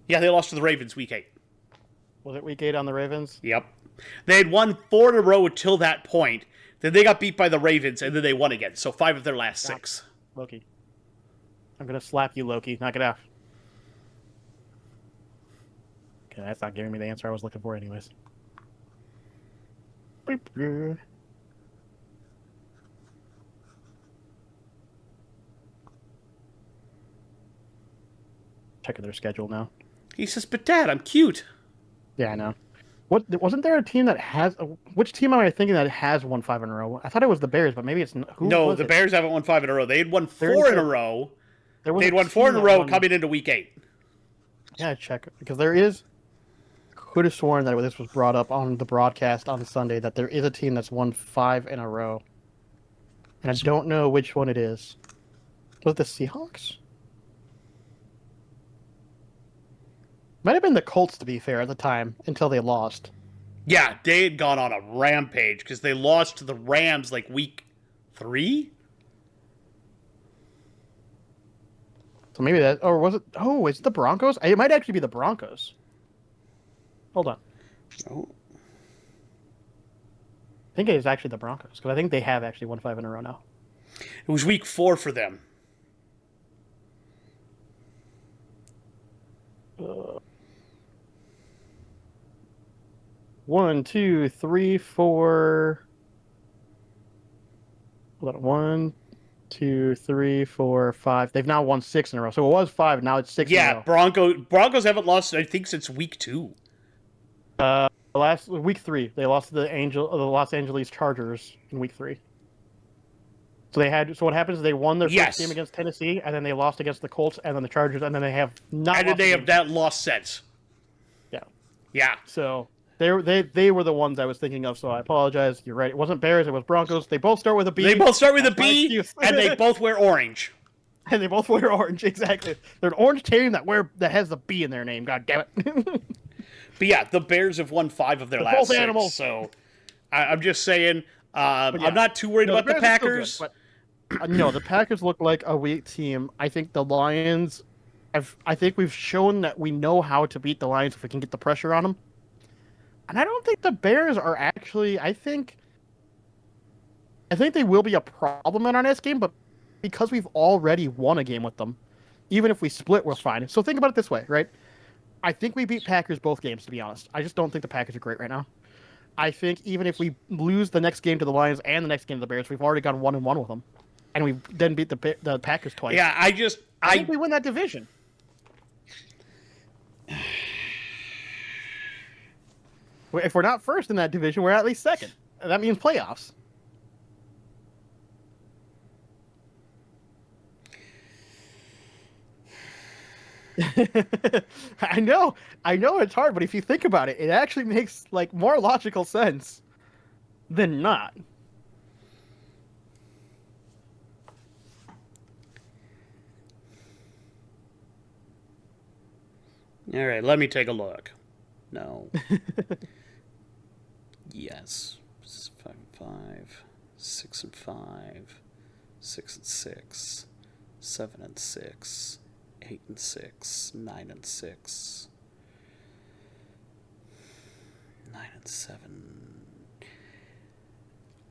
Yeah, they lost to the Ravens week 8. Was it week 8 on the Ravens? Yep. They had won 4 in a row until that point. Then they got beat by the Ravens, and then they won again. So 5 of their last 6. Loki. I'm going to slap you, Loki. Knock it out. Okay, that's not giving me the answer I was looking for anyways. Checking their schedule now. He says, but Dad, I'm cute. Yeah, I know. What wasn't there a team that has? Which team am I thinking that has won 5 in a row? I thought it was the Bears, but maybe it's no. The Bears haven't won 5 in a row. They had won 4 in a row. They'd won 4 in a row coming into week 8. Yeah, check because there is. Could have sworn that this was brought up on the broadcast on Sunday that there is a team that's won 5 in a row, and I don't know which one it is. Was it the Seahawks? Might have been the Colts, to be fair, at the time, until they lost. Yeah, they had gone on a rampage because they lost to the Rams like week 3. So maybe that, or was it? Oh, is it the Broncos? It might actually be the Broncos. Hold on. Oh. I think it is actually the Broncos because I think they have actually won 5 in a row now. It was week 4 for them. 1, 2, 3, 4. Hold on. 1, 2, 3, 4, 5. They've now won 6 in a row. So it was 5. Now it's 6 in a row. Yeah, Broncos haven't lost, I think, since week 2. Last week 3, they lost to the Los Angeles Chargers in week 3. So they had. So what happens is they won their first game against Tennessee, and then they lost against the Colts, and then the Chargers, and then they have not. And then they have that lost since. Yeah. Yeah. So they were the ones I was thinking of. So I apologize. You're right. It wasn't Bears. It was Broncos. They both start with a B. They both start with a B, and they both wear orange. And they both wear orange. Exactly. They're an orange team that has the B in their name. God damn it. But yeah, the Bears have won 5 of their last 6. Animals. So I'm just saying, yeah. I'm not too worried about the Packers. Good, but, no, the Packers look like a weak team. I think the Lions, I think we've shown that we know how to beat the Lions if we can get the pressure on them. And I don't think the Bears are actually, I think they will be a problem in our next game, but because we've already won a game with them, even if we split, we're fine. So think about it this way, right? I think we beat Packers both games, to be honest. I just don't think the Packers are great right now. I think even if we lose the next game to the Lions and the next game to the Bears, we've already gone 1-1 with them. And we then beat the Packers twice. Yeah, I think we win that division. If we're not first in that division, we're at least second. And that means playoffs. I know it's hard, but if you think about it, it actually makes like more logical sense than not. All right, let me take a look. No. Yes. 5-5, 6-5, 6-6, 7-6. 8-6, 9-6, 9-7.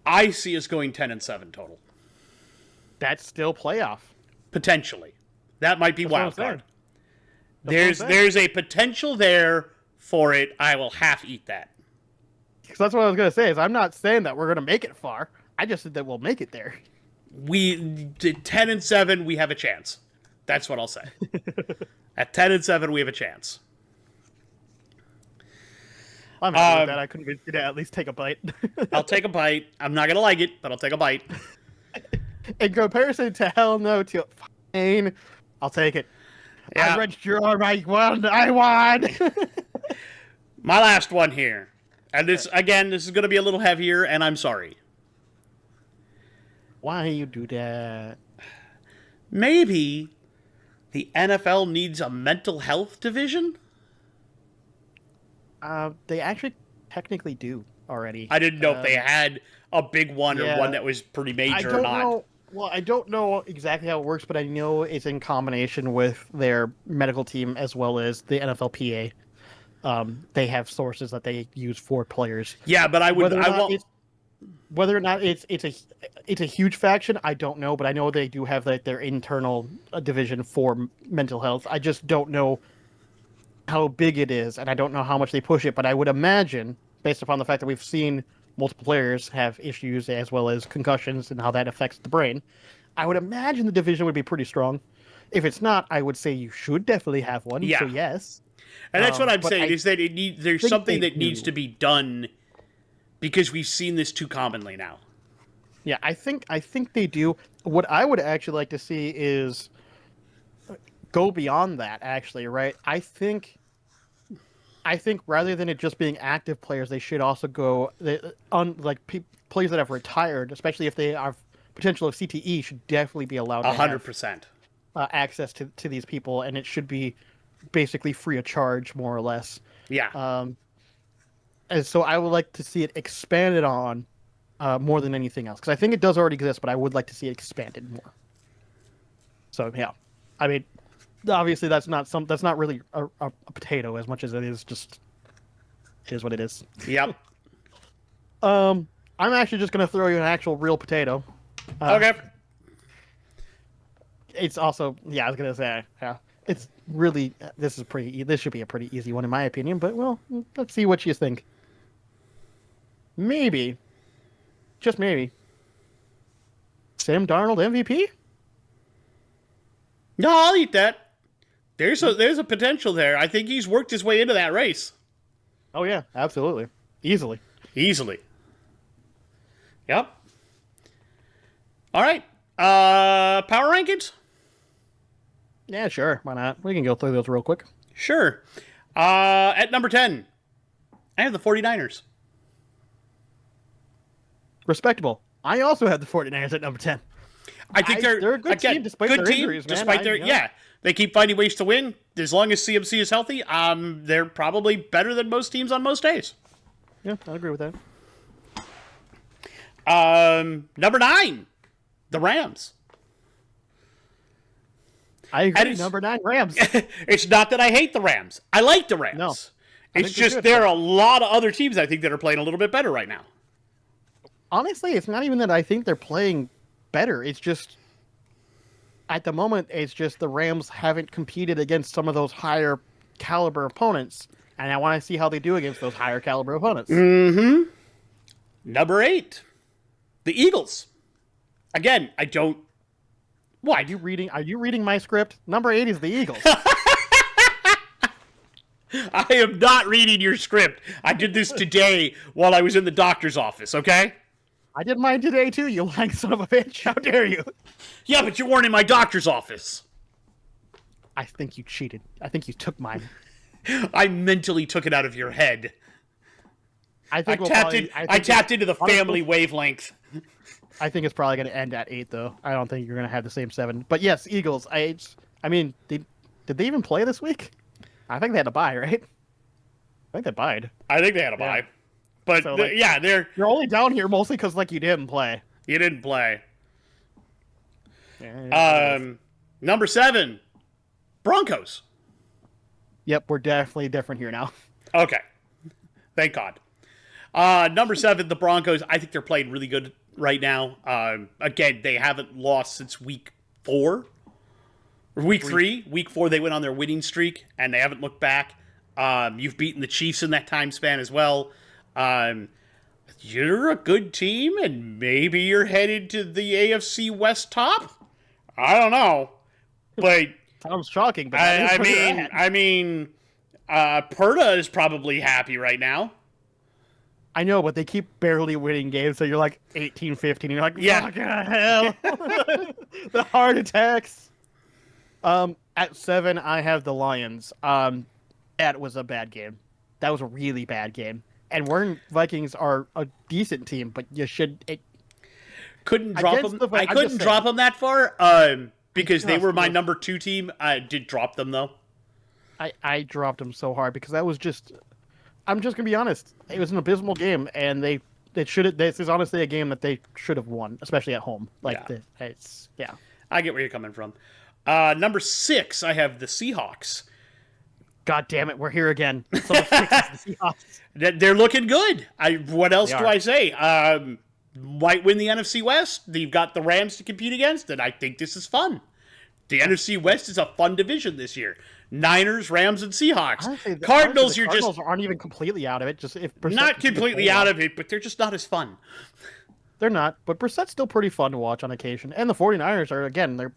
I see us going 10-7 total. That's still playoff. Potentially, that might be wild card. There's a potential there for it. I will half eat that. Because that's what I was gonna say. Is I'm not saying that we're gonna make it far. I just said that we'll make it there. We did 10-7. We have a chance. That's what I'll say. At 10-7, we have a chance. I'm happy with that. I convinced you to at least take a bite. I'll take a bite. I'm not gonna like it, but I'll take a bite. In comparison to hell no to fine, I'll take it. Yeah. I wrenched your arm. I won. I won. My last one here. And this is gonna be a little heavier, and I'm sorry. Why you do that? Maybe the NFL needs a mental health division? They actually technically do already. I didn't know if they had a big one or one that was pretty major or not. Know. Well, I don't know exactly how it works, but I know it's in combination with their medical team as well as the NFLPA. They have sources that they use for players. Yeah, but whether or not it's a huge faction, I don't know, but I know they do have their internal division for mental health. I just don't know how big it is, and I don't know how much they push it. But I would imagine, based upon the fact that we've seen multiple players have issues as well as concussions and how that affects the brain, I would imagine the division would be pretty strong. If it's not, I would say you should definitely have one. Yeah. So yes. And that's what I'm saying, is that there's something that needs to be done because we've seen this too commonly now. Yeah, I think they do. What I would actually like to see is go beyond that, actually, right? I think rather than it just being active players, they should also go players that have retired, especially if they are potential of CTE, should definitely be allowed 100%. Access to these people, and it should be basically free of charge, more or less. Yeah. And so I would like to see it expanded on more than anything else, because I think it does already exist, but I would like to see it expanded more. So yeah, I mean, obviously that's not really a potato as much as it is just it is what it is. Yep. I'm actually just gonna throw you an actual real potato. Okay. It's also, yeah, I was gonna say, yeah, it's really this should be a pretty easy one in my opinion, but well, let's see what you think. Maybe, just maybe, Sam Darnold MVP? No, I'll eat that. There's a potential there. I think he's worked his way into that race. Oh yeah, absolutely, easily. Yep. All right. Power rankings? Yeah, sure. Why not? We can go through those real quick. Sure. At number 10, I have the 49ers. Respectable. I also have the 49ers at number 10. I think they're a good team despite their injuries, man. Despite they keep finding ways to win. As long as CMC is healthy, they're probably better than most teams on most days. Yeah, I agree with that. Number 9, the Rams. I agree. Number 9, Rams. It's not that I hate the Rams. I like the Rams. No, it's just there are a lot of other teams I think that are playing a little bit better right now. Honestly, it's not even that I think they're playing better. It's just, at the moment, it's just the Rams haven't competed against some of those higher caliber opponents, and I want to see how they do against those higher caliber opponents. Mm-hmm. Number 8, the Eagles. Again, I don't. What? Are you reading my script? Number 8 is the Eagles. I am not reading your script. I did this today while I was in the doctor's office, okay? I did mine today too, you lying son of a bitch. How dare you? Yeah, but you weren't in my doctor's office. I think you cheated. I think you took mine. I mentally took it out of your head. I tapped into the family wavelength. I think it's probably going to end at 8, though. I don't think you're going to have the same 7. But yes, Eagles. I mean, did they even play this week? I think they had a bye, right? I think they buyed. I think they had a bye. But so, you're only down here mostly because you didn't play. You didn't play. Yeah, number 7, Broncos. Yep, we're definitely different here now. Okay, thank God. Number 7, the Broncos. I think they're playing really good right now. Again, they haven't lost since week 4. Or week 3. Week 4, they went on their winning streak, and they haven't looked back. You've beaten the Chiefs in that time span as well. You're a good team, and maybe you're headed to the AFC West top? I don't know. But sounds shocking, but I mean, Perta is probably happy right now. I know, but they keep barely winning games, so you're like 18-15. And you're like, Yeah. fucking hell. The heart attacks. At 7, I have the Lions. That was a bad game. That was a really bad game. And Vikings are a decent team, but you should. Couldn't drop them. I couldn't drop them that far because they were my number 2 team. I did drop them, though. I dropped them so hard because that was just. I'm just gonna be honest. It was an abysmal game, and they should. This is honestly a game that they should have won, especially at home. Yeah. I get where you're coming from. Number 6, I have the Seahawks. God damn it, we're here again. So much the Seahawks. They're looking good. What else do I say? Might win the NFC West. You've got the Rams to compete against, and I think this is fun. The NFC West is a fun division this year. Niners, Rams, and Seahawks. Cardinals, the Cardinals aren't even completely out of it. Just if Brissett not completely out of it, but they're just not as fun. They're not, but Brissett's still pretty fun to watch on occasion. And the 49ers are, again, they're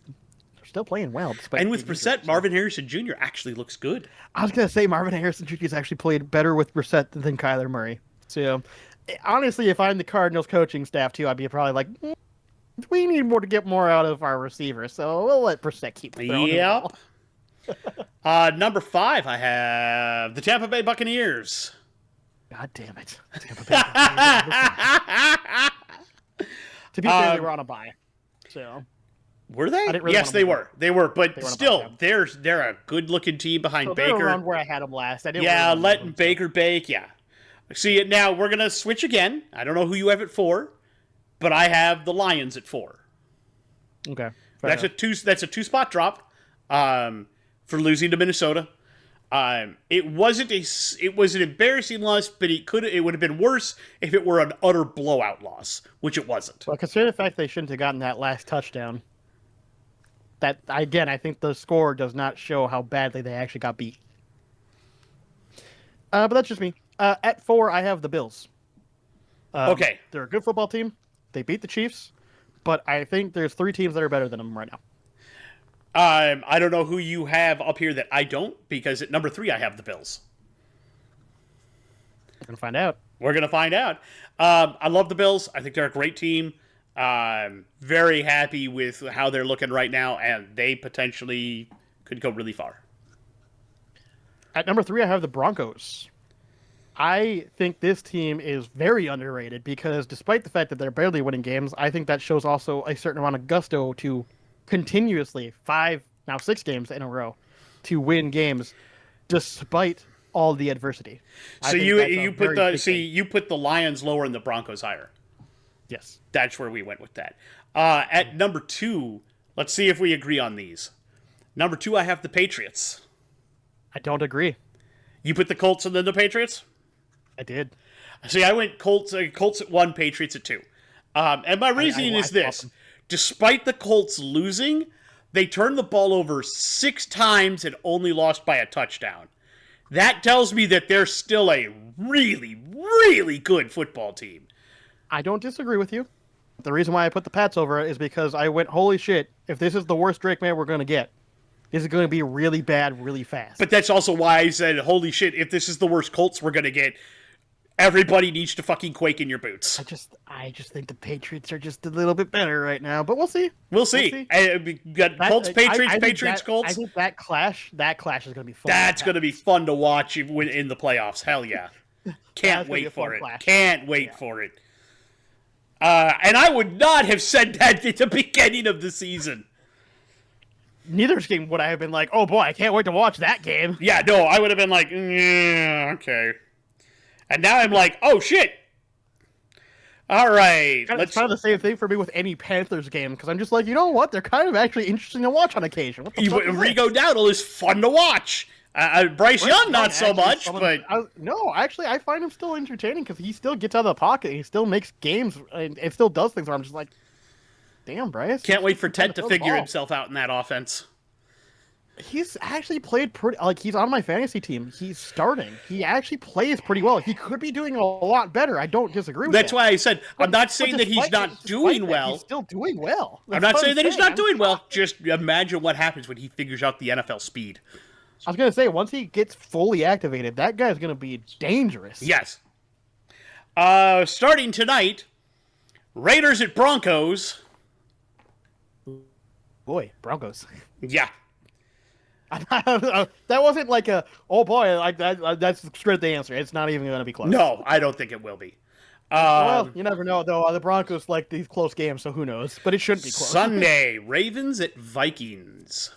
still playing well. And with Brissett, Marvin Harrison Jr. actually looks good. I was going to say Marvin Harrison Jr. has actually played better with Brissett than Kyler Murray. So, honestly, if I'm the Cardinals coaching staff, too, I'd be probably like, we need to get more out of our receivers, so we'll let Brissett keep throwing the ball. Number 5, I have the Tampa Bay Buccaneers. God damn it. Tampa Bay Buccaneers. To be fair, they were on a bye. So were they? Yes, they were. They were, but still, they're a good-looking team behind Baker. They're around where I had them last. Letting Baker bake. Yeah. See, now we're gonna switch again. I don't know who you have at 4, but I have the Lions at 4. Okay. That's a 2-spot drop. For losing to Minnesota. It was an embarrassing loss, but it would have been worse if it were an utter blowout loss, which it wasn't. Well, consider the fact they shouldn't have gotten that last touchdown. That, again, I think the score does not show how badly they actually got beat. But that's just me. At 4, I have the Bills. Okay. They're a good football team. They beat the Chiefs, but I think there's 3 teams that are better than them right now. I don't know who you have up here that I don't, because at number 3 I have the Bills. We're going to find out. We're going to find out. I love the Bills. I think they're a great team. Very happy with how they're looking right now, and they potentially could go really far. At number 3, I have the Broncos. I think this team is very underrated because despite the fact that they're barely winning games, I think that shows also a certain amount of gusto to continuously 5, now 6 games in a row to win games despite all the adversity. So you put the Lions lower and the Broncos higher. Yes. That's where we went with that. At number 2, let's see if we agree on these. Number 2, I have the Patriots. I don't agree. You put the Colts and then the Patriots? I did. See, I went Colts at 1, Patriots at 2. And my reasoning is this. Despite the Colts losing, they turned the ball over 6 times and only lost by a touchdown. That tells me that they're still a really, really good football team. I don't disagree with you. The reason why I put the Pats over it is because I went, holy shit, if this is the worst Drake May we're going to get, this is going to be really bad, really fast. But that's also why I said, holy shit, if this is the worst Colts we're going to get, everybody needs to fucking quake in your boots. I just think the Patriots are just a little bit better right now, but we'll see. We'll see. We got Colts, Patriots, Colts. I think that clash is going to be fun. That's going to be fun to watch in the playoffs. Hell yeah. Can't wait for it. Can't wait for it. And I would not have said that at the beginning of the season. Neither game would I have been like, oh boy, I can't wait to watch that game. Yeah, no, I would have been like, yeah, okay. And now I'm like, oh shit. All right. It's kind of the same thing for me with any Panthers game, because I'm just like, you know what? They're kind of actually interesting to watch on occasion. What the fuck is Rigo Dowdle is fun to watch. Bryce Young, not so much, but... No, actually, I find him still entertaining because he still gets out of the pocket. He still makes games and still does things where I'm just like, damn, Bryce. Can't wait for Ted to figure himself out in that offense. He's actually played pretty... he's on my fantasy team. He's starting. He actually plays pretty well. He could be doing a lot better. I don't disagree with that. That's why I said, I'm not saying that he's not doing well. He's still doing well. I'm not saying that he's not doing well. Just imagine what happens when he figures out the NFL speed. I was going to say, once he gets fully activated, that guy's going to be dangerous. Yes. Starting tonight, Raiders at Broncos. Boy, Broncos. Yeah. That wasn't like a, oh boy, like that's straight the answer. It's not even going to be close. No, I don't think it will be. Well, you never know, though. The Broncos like these close games, so who knows? But it shouldn't be close. Sunday, Ravens at Vikings.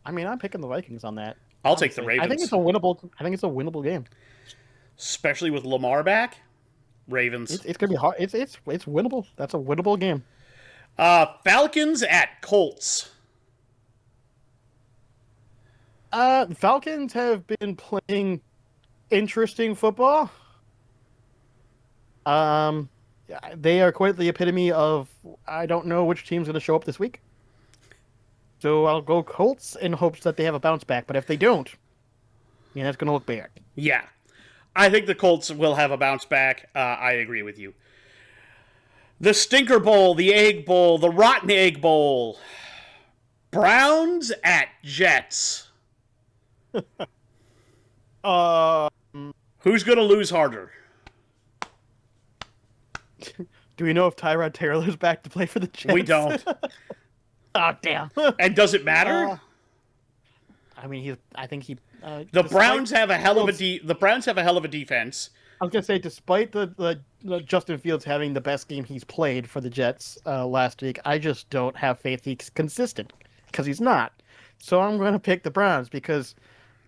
I mean, I'm picking the Vikings on that. I'll take the Ravens. I think it's a winnable game. Especially with Lamar back. Ravens. It's gonna be hard. It's winnable. That's a winnable game. Falcons at Colts. Falcons have been playing interesting football. They are quite the epitome of I don't know which team's going to show up this week. So I'll go Colts in hopes that they have a bounce back. But if they don't, that's going to look bad. Yeah. I think the Colts will have a bounce back. I agree with you. The Stinker Bowl, the Egg Bowl, the Rotten Egg Bowl. Browns at Jets. Who's going to lose harder? Do we know if Tyrod Taylor's back to play for the Jets? We don't. Oh, damn. And does it matter? I mean, I think he. The Browns have a hell of a defense. I was gonna say, despite the Justin Fields having the best game he's played for the Jets last week, I just don't have faith he's consistent because he's not. So I'm gonna pick the Browns because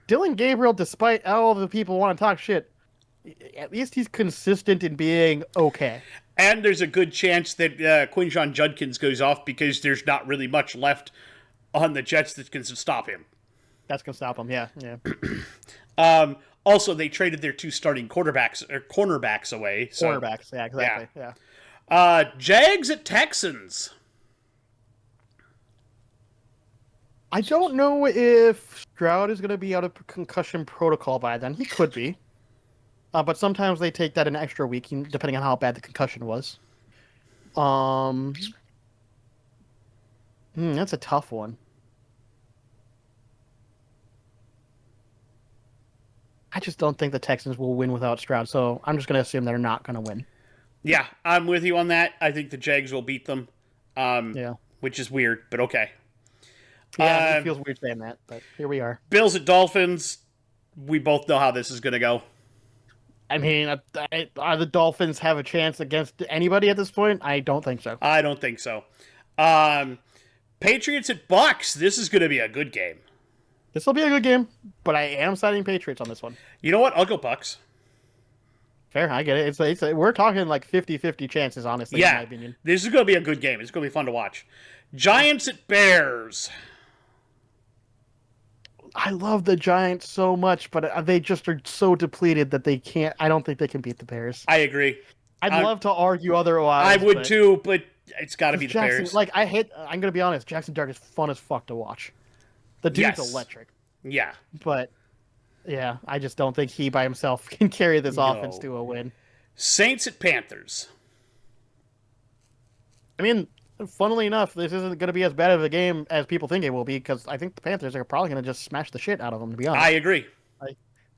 Dylan Gabriel, despite all the people want to talk shit, at least he's consistent in being okay. And there's a good chance that Quinshon Judkins goes off because there's not really much left on the Jets that can stop him. That's going to stop him, yeah. Also, they traded their two starting cornerbacks away. So, cornerbacks, yeah, exactly. Yeah. Jags at Texans. I don't know if Stroud is going to be out of concussion protocol by then. He could be. But sometimes they take that an extra week, depending on how bad the concussion was. That's a tough one. I just don't think the Texans will win without Stroud, so I'm just going to assume they're not going to win. Yeah, I'm with you on that. I think the Jags will beat them. Which is weird, but okay. Yeah, it feels weird saying that, but here we are. Bills at Dolphins. We both know how this is going to go. I mean, are the Dolphins have a chance against anybody at this point? I don't think so. I don't think so. Patriots at Bucks. This is going to be a good game. This will be a good game, but I am siding Patriots on this one. You know what? I'll go Bucks. Fair, I get it. We're talking like 50-50 chances, honestly, in my opinion. This is going to be a good game. It's going to be fun to watch. Giants at Bears. I love the Giants so much, but they just are so depleted that they can't. I don't think they can beat the Bears. I agree. I'd love to argue otherwise. I would too, but it's got to be the Bears. Like I'm going to be honest. Jackson Dart is fun as fuck to watch. The dude's electric. Yeah. But yeah, I just don't think he by himself can carry this offense to a win. Saints at Panthers. I mean, funnily enough, this isn't going to be as bad of a game as people think it will be because I think the Panthers are probably going to just smash the shit out of them, to be honest. I agree.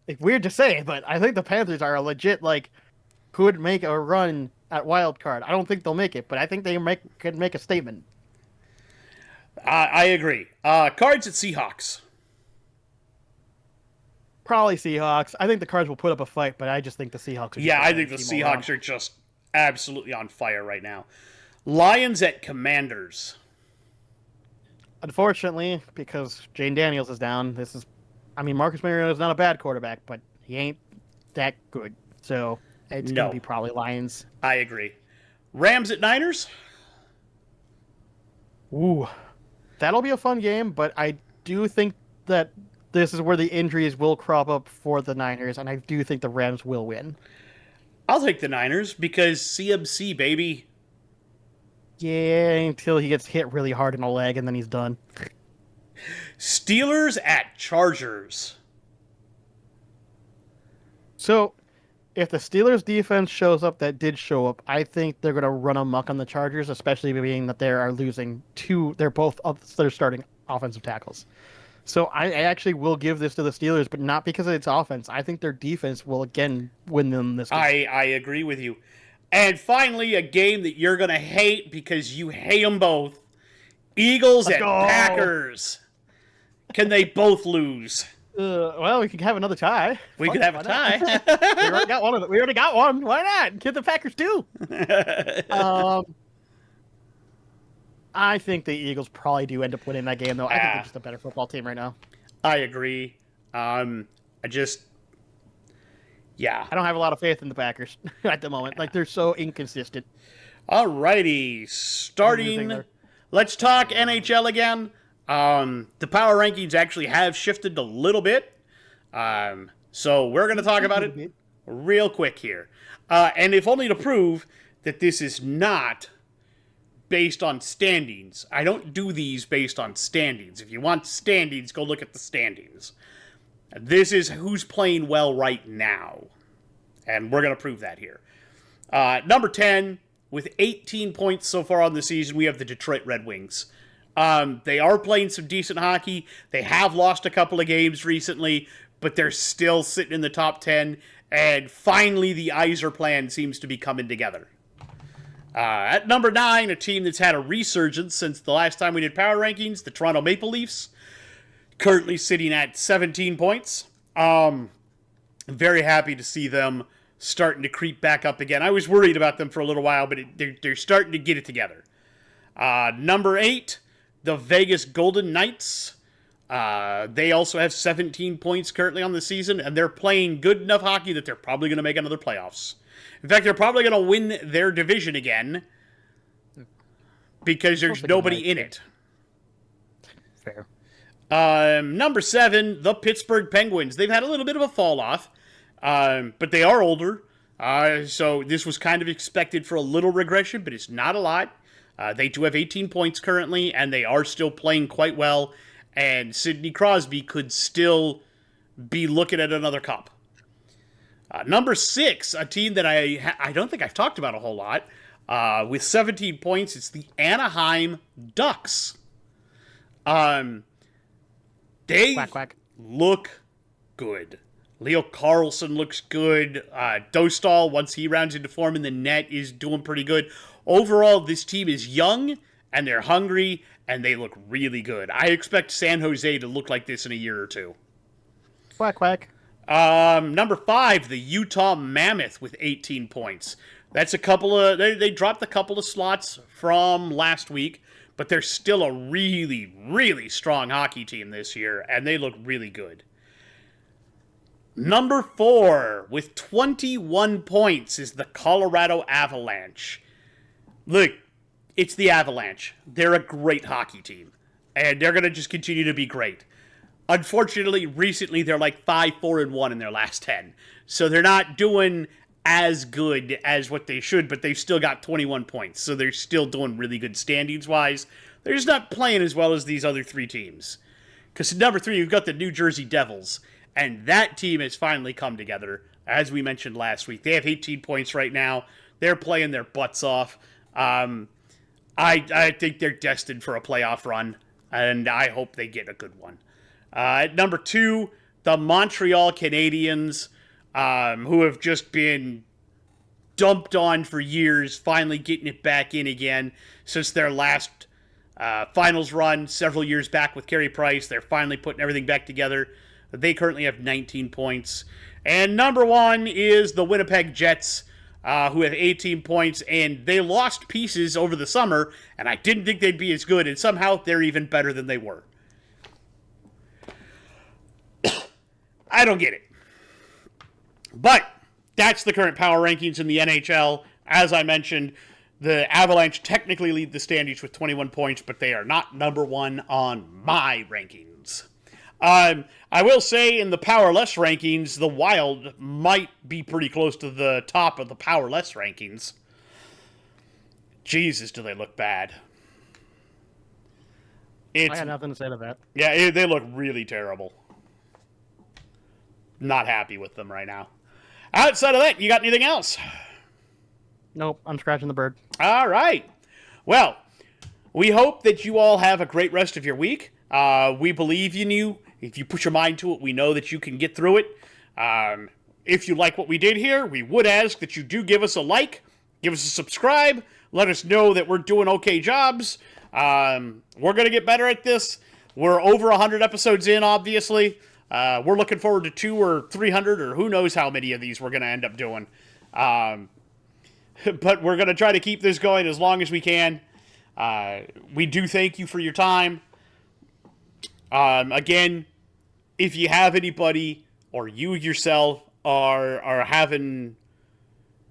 It's weird to say, but I think the Panthers are a legit, could make a run at wild card. I don't think they'll make it, but I think they could make a statement. I agree. Cards at Seahawks. Probably Seahawks. I think the Cards will put up a fight, but I just think the Seahawks are I think the Seahawks are just absolutely on fire right now. Lions at Commanders. Unfortunately, because Jane Daniels is down, Marcus Mariota is not a bad quarterback, but he ain't that good. So it's going to be probably Lions. I agree. Rams at Niners. Ooh, that'll be a fun game, but I do think that this is where the injuries will crop up for the Niners, and I do think the Rams will win. I'll take the Niners because CMC, baby. Yeah, until he gets hit really hard in the leg, and then he's done. Steelers at Chargers. So, if the Steelers defense shows up, that did show up, I think they're going to run amok on the Chargers, especially being that they are losing they're both their starting offensive tackles. So I actually will give this to the Steelers, but not because of its offense. I think their defense will again win them this game. I agree with you. And finally, a game that you're going to hate because you hate them both. Eagles Let's and go. Packers. Can they both lose? Well, we could have another tie. We Fuck could it, have a why tie. not? We already got one. We already got one. Why not? Get the Packers too. I think the Eagles probably do end up winning that game, though. I think they're just a better football team right now. I agree. Yeah. I don't have a lot of faith in the Packers at the moment. Like, they're so inconsistent. Alrighty, starting. Let's talk NHL again. The power rankings actually have shifted a little bit. So we're going to talk about it real quick here. And if only to prove that this is not based on standings. I don't do these based on standings. If you want standings, go look at the standings. This is who's playing well right now. And we're going to prove that here. Number 10, with 18 points so far on the season, we have the Detroit Red Wings. They are playing some decent hockey. They have lost a couple of games recently, but they're still sitting in the top 10. And finally, the Yzer plan seems to be coming together. At number 9, a team that's had a resurgence since the last time we did power rankings, the Toronto Maple Leafs, currently sitting at 17 points. I'm very happy to see them starting to creep back up again. I was worried about them for a little while, but they're starting to get it together. Number 8, the Vegas Golden Knights. They also have 17 points currently on the season, and they're playing good enough hockey that they're probably going to make another playoffs. In fact, they're probably going to win their division again because there's nobody in it. Fair. Number 7, the Pittsburgh Penguins. They've had a little bit of a fall off, but they are older. So this was kind of expected for a little regression, but it's not a lot. They do have 18 points currently, and they are still playing quite well. And Sidney Crosby could still be looking at another cup. Number 6, a team that I don't think I've talked about a whole lot. With 17 points, it's the Anaheim Ducks. They Quack, quack. look good. Leo Carlson looks good. Dostal, once he rounds into form in the net, is doing pretty good. Overall, this team is young, and they're hungry, and they look really good. I expect San Jose to look like this in a year or two. Quack, quack. Number 5, the Utah Mammoth with 18 points. That's a couple of... They dropped a couple of slots from last week, but they're still a really, really strong hockey team this year, and they look really good. Number 4, with 21 points, is the Colorado Avalanche. Look, it's the Avalanche. They're a great hockey team, and they're going to just continue to be great. Unfortunately, recently, they're like 5-4-1 in their last 10. So they're not doing as good as what they should, but they've still got 21 points. So they're still doing really good standings-wise. They're just not playing as well as these other 3 teams. Because number 3, you've got the New Jersey Devils. And that team has finally come together, as we mentioned last week. They have 18 points right now. They're playing their butts off. I think they're destined for a playoff run, and I hope they get a good one. At number 2, the Montreal Canadiens, who have just been dumped on for years, finally getting it back in again since their last finals run several years back with Carey Price. They're finally putting everything back together. They currently have 19 points. And number 1 is the Winnipeg Jets, who have 18 points, and they lost pieces over the summer, and I didn't think they'd be as good, and somehow they're even better than they were. I don't get it. But that's the current power rankings in the NHL. As I mentioned, the Avalanche technically lead the standings with 21 points, but they are not number 1 on my rankings. I will say in the powerless rankings, the Wild might be pretty close to the top of the powerless rankings. Jesus, do they look bad. I got nothing to say to that. Yeah, they look really terrible. Not happy with them right now. Outside of that, you got anything else? Nope, I'm scratching the bird. All right. Well, we hope that you all have a great rest of your week. We believe in you. If you put your mind to it, we know that you can get through it. If you like what we did here, we would ask that you do give us a like, give us a subscribe, let us know that we're doing okay jobs. We're going to get better at this. We're over 100 episodes in, obviously. We're looking forward to 200 or 300 or who knows how many of these we're going to end up doing. But we're going to try to keep this going as long as we can. We do thank you for your time. Again, if you have anybody or you yourself are having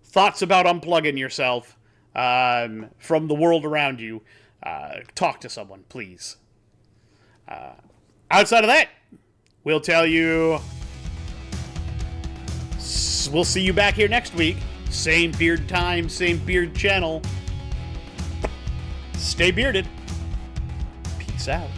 thoughts about unplugging yourself from the world around you, talk to someone, please. Outside of that, we'll tell you. We'll see you back here next week. Same beard time, same beard channel. Stay bearded. Peace out.